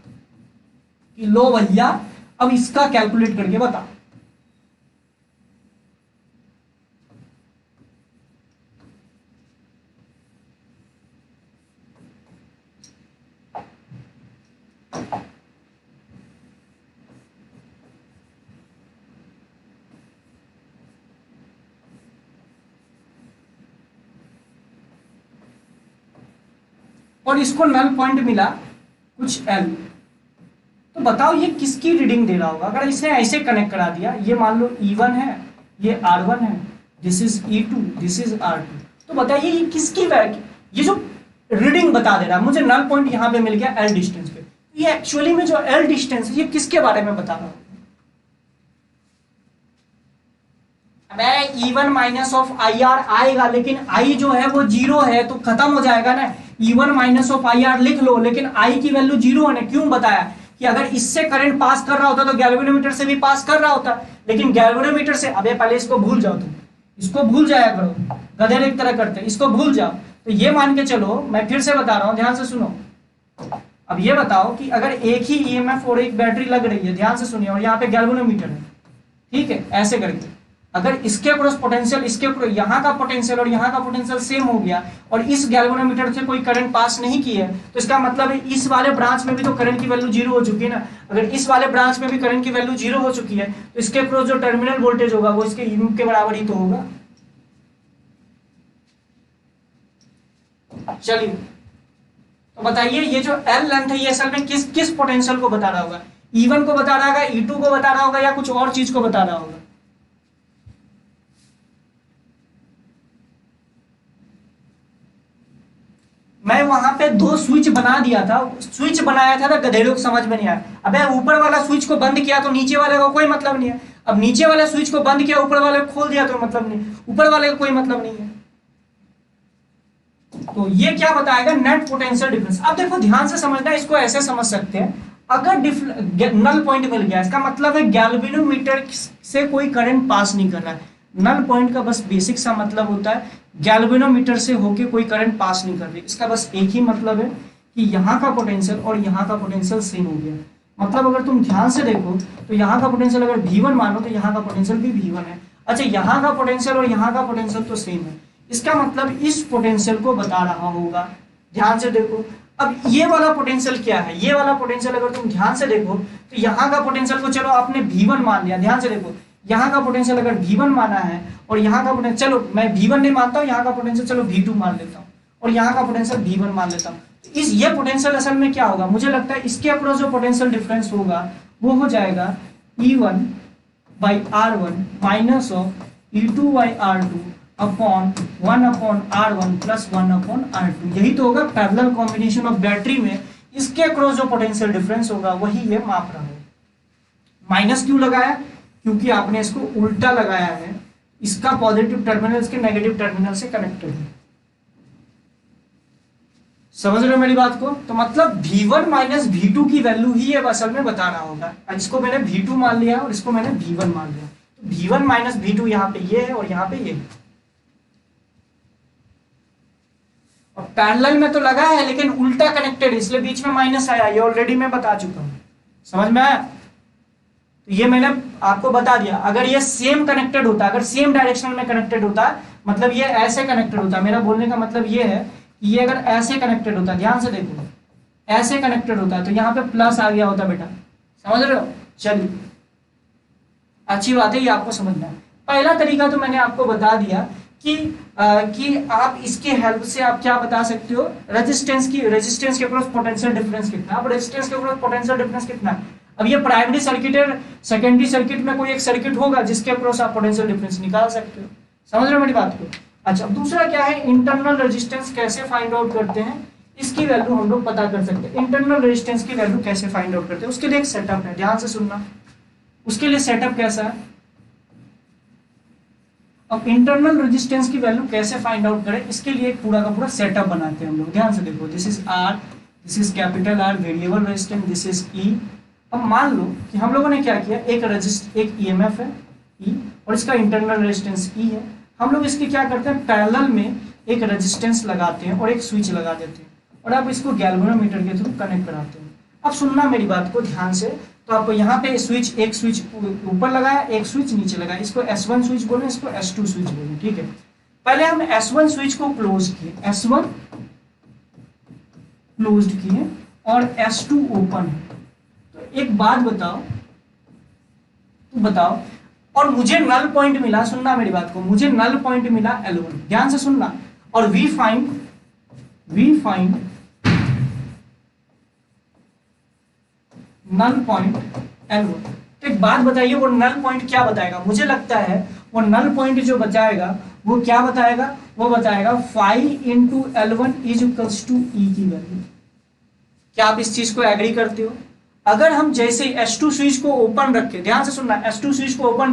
कि लो भैया अब इसका कैलकुलेट करके बता। और इसको नल पॉइंट मिला कुछ L, तो बताओ ये किसकी रीडिंग दे रहा होगा। अगर इसने ऐसे कनेक्ट करा दिया, ये मान लो E1 है, ये R1 है, this is E2, this is R2, तो बताइए ये किसकी ये जो रीडिंग बता दे रहा है मुझे नल पॉइंट यहाँ पे मिल गया L डिस्टेंस पे, ये एक्चुअली में जो L डिस्टेंस है ये किसके बारे में बता रहा होगा। अबे E1 माइनस ऑफ IR आएगा, लेकिन I जो है वो 0 है तो खत्म हो जाएगा ना। E1 माइनस ऑफ IR लिख लो, लेकिन I की वैल्यू 0 है ना। क्यों बताया कि अगर इससे करंट पास कर रहा होता तो गैल्वेनोमीटर से भी पास कर रहा होता, लेकिन गैल्वेनोमीटर से, अबे पहले इसको भूल जाओ, तुम इसको भूल जाया करो, गधेड़ एक तरह करते, इसको भूल जाओ। तो ये मान के चलो, मैं फिर से बता रहा हूं, ध्यान से सुनो। अब ये बताओ कि अगर एक ही ईएमएफ और एक बैटरी लग रही है, ध्यान से सुनिए, और यहाँ पे गैल्वेनोमीटर है, ठीक है, ऐसे करके अगर इसके अक्रॉस पोटेंशियल, इसके यहाँ का पोटेंशियल और यहाँ का पोटेंशियल सेम हो गया और इस गैल्वेनोमीटर से कोई करंट पास नहीं की है, तो इसका मतलब है इस वाले ब्रांच में भी तो करंट की वैल्यू 0 हो चुकी है ना। अगर इस वाले ब्रांच में भी करंट की वैल्यू 0 हो चुकी है तो इसके अक्रॉस जो टर्मिनल वोल्टेज होगा वो इसके ईएमएफ के बराबर ही तो होगा। चलिए तो बताइए ये जो L लेंथ है ये असल में किस किस पोटेंशियल को बता रहा होगा। E1 को बता रहा होगा, E2 को बता रहा होगा, या कुछ और चीज को बता रहा होगा। मैं वहां पे 2 स्विच बना दिया था, स्विच बनाया था ना, गधेड़ों को समझ में नहीं आया। अबे ऊपर वाला स्विच को बंद किया तो नीचे वाले का कोई मतलब नहीं है, अब नीचे वाले स्विच को बंद किया ऊपर वाले को खोल दिया तो मतलब नहीं, ऊपर वाले का कोई मतलब नहीं है। तो ये क्या बताएगा, नेट पोटेंशियल डिफरेंस। अब देखो ध्यान से समझना, इसको ऐसे समझ सकते हैं, अगर नल पॉइंट मिल गया इसका मतलब है गैल्वेनोमीटर से कोई करंट पास नहीं कर रहा है। नल पॉइंट का बस बेसिक सा मतलब होता है गैल्वेनोमीटर से होके कोई करंट पास नहीं कर रही। इसका बस एक ही मतलब है कि यहाँ का पोटेंशियल और यहाँ का पोटेंशियल सेम हो गया। मतलब अगर तुम ध्यान से देखो तो यहाँ का पोटेंशियल अगर V1 मानो तो यहाँ का पोटेंशियल भी V1 है। अच्छा, यहाँ का पोटेंशियल और यहाँ का पोटेंशियल तो सेम है, इसका मतलब इस पोटेंशियल को बता रहा होगा। ध्यान से देखो, अब ये वाला पोटेंशियल क्या है, ये वाला पोटेंशियल अगर तुम ध्यान से देखो तो यहाँ का पोटेंशियल को चलो आपने V1 मान लिया। ध्यान से देखो, यहाँ का पोटेंशियल अगर V1 माना है और यहाँ का पोटेंशियल, चलो मैं V1 नहीं मानता हूँ, यहाँ का पोटेंशियल चलो V2 मान लेता हूँ और यहाँ का पोटेंशियल V1 मान लेता हूँ। तो इस ये पोटेंशियल असल में क्या होगा, मुझे लगता है इसके अक्रॉस जो पोटेंशियल डिफरेंस होगा वो हो जाएगा E1 by R1 minus of E2 by R2 upon 1 upon R1 plus 1 upon R2। यही तो होगा पैरेलल कॉम्बिनेशन ऑफ बैटरी में, इसके अक्रॉस जो पोटेंशियल डिफरेंस होगा वही ये माप रहा है। माइनस क्यों लगाया, क्योंकि आपने इसको उल्टा लगाया है, इसका पॉजिटिव टर्मिनल इसके नेगेटिव टर्मिनल से कनेक्टेड है। समझ रहे हो मेरी बात को। तो मतलब V1 माइनस V2 की वैल्यू ही ये असल में बता रहा होगा। इसको मैंने V2 मान लिया और इसको मैंने V1 मान लिया, तो V1 माइनस V2 यहाँ पे ये है और यहाँ पे ये है। और पैरेलल में तो लगा है लेकिन उल्टा कनेक्टेड, इसलिए बीच में माइनस आया, ये ऑलरेडी मैं बता चुका हूं। समझ में आया? तो ये मैंने आपको बता दिया। अगर ये सेम कनेक्टेड होता, अगर सेम डायरेक्शन में कनेक्टेड होता, मतलब ये ऐसे कनेक्टेड होता, मेरा बोलने का मतलब ये है कि ये अगर ऐसे कनेक्टेड होता, ध्यान से देखो, ऐसे कनेक्टेड होता तो यहाँ पे प्लस आ गया होता बेटा। समझ रहे हो? चलिए, अच्छी बात है, ये आपको समझना है। पहला तरीका तो मैंने आपको बता दिया कि आप इसके हेल्प से आप क्या बता सकते हो, रेजिस्टेंस के अक्रॉस पोटेंशियल डिफरेंस कितना। अब रेजिस्टेंस के अक्रॉस पोटेंशियल डिफरेंस कितना है, अब ये प्राइमरी सर्किट है, सेकेंडरी सर्किट में कोई एक सर्किट होगा जिसके अक्रॉस आप पोटेंशियल डिफरेंस निकाल सकते हो। समझ रहे हो मेरी बात को? अच्छा, दूसरा क्या है, इंटरनल रेजिस्टेंस कैसे फाइंड आउट करते हैं, इसकी वैल्यू हम लोग पता कर सकते हैं। इंटरनल रेजिस्टेंस की वैल्यू कैसे फाइंड आउट करते हैं, उसके लिए एक सेटअप है, ध्यान से सुनना। उसके लिए सेटअप कैसा है, अब इंटरनल रेजिस्टेंस की वैल्यू कैसे फाइंड आउट करें, इसके लिए एक पूरा का पूरा सेटअप बनाते हैं हम लोग। ध्यान से देखो, this is R, this is capital R variable resistance, this is E. अब मान लो कि हम लोगों ने क्या किया, एक ईएमएफ है ई और इसका इंटरनल रेजिस्टेंस ई है। हम लोग इसके क्या करते हैं, पैरेलल में एक रेजिस्टेंस लगाते हैं और एक स्विच लगा देते हैं और अब इसको गैल्वेनोमीटर के थ्रू कनेक्ट कराते हैं। अब सुनना मेरी बात को ध्यान से, तो आप यहाँ पे स्विच, एक स्विच ऊपर लगाया, एक स्विच नीचे लगाया, इसको S1 स्विच बोले, इसको S2 स्विच बोले, ठीक है। पहले हम S1 स्विच को क्लोज किए, S1 क्लोज्ड किए और S2 ओपन है। तो एक बात बताओ, और मुझे नल पॉइंट मिला, सुनना मेरी बात को, मुझे नल पॉइंट मिला L1, ध्यान से सुनना, और we find null point L1। तो एक बात बताइए, वो नल पॉइंट क्या बताएगा, मुझे लगता है वो नल पॉइंट जो बताएगा वो क्या बताएगा, वो बताएगा 5 into L1 is equals to E की वैल्यू। क्या आप इस चीज को एग्री करते हो? अगर हम जैसे S2 स्विच को ओपन रखें, ध्यान से सुनना, S2 स्विच को ओपन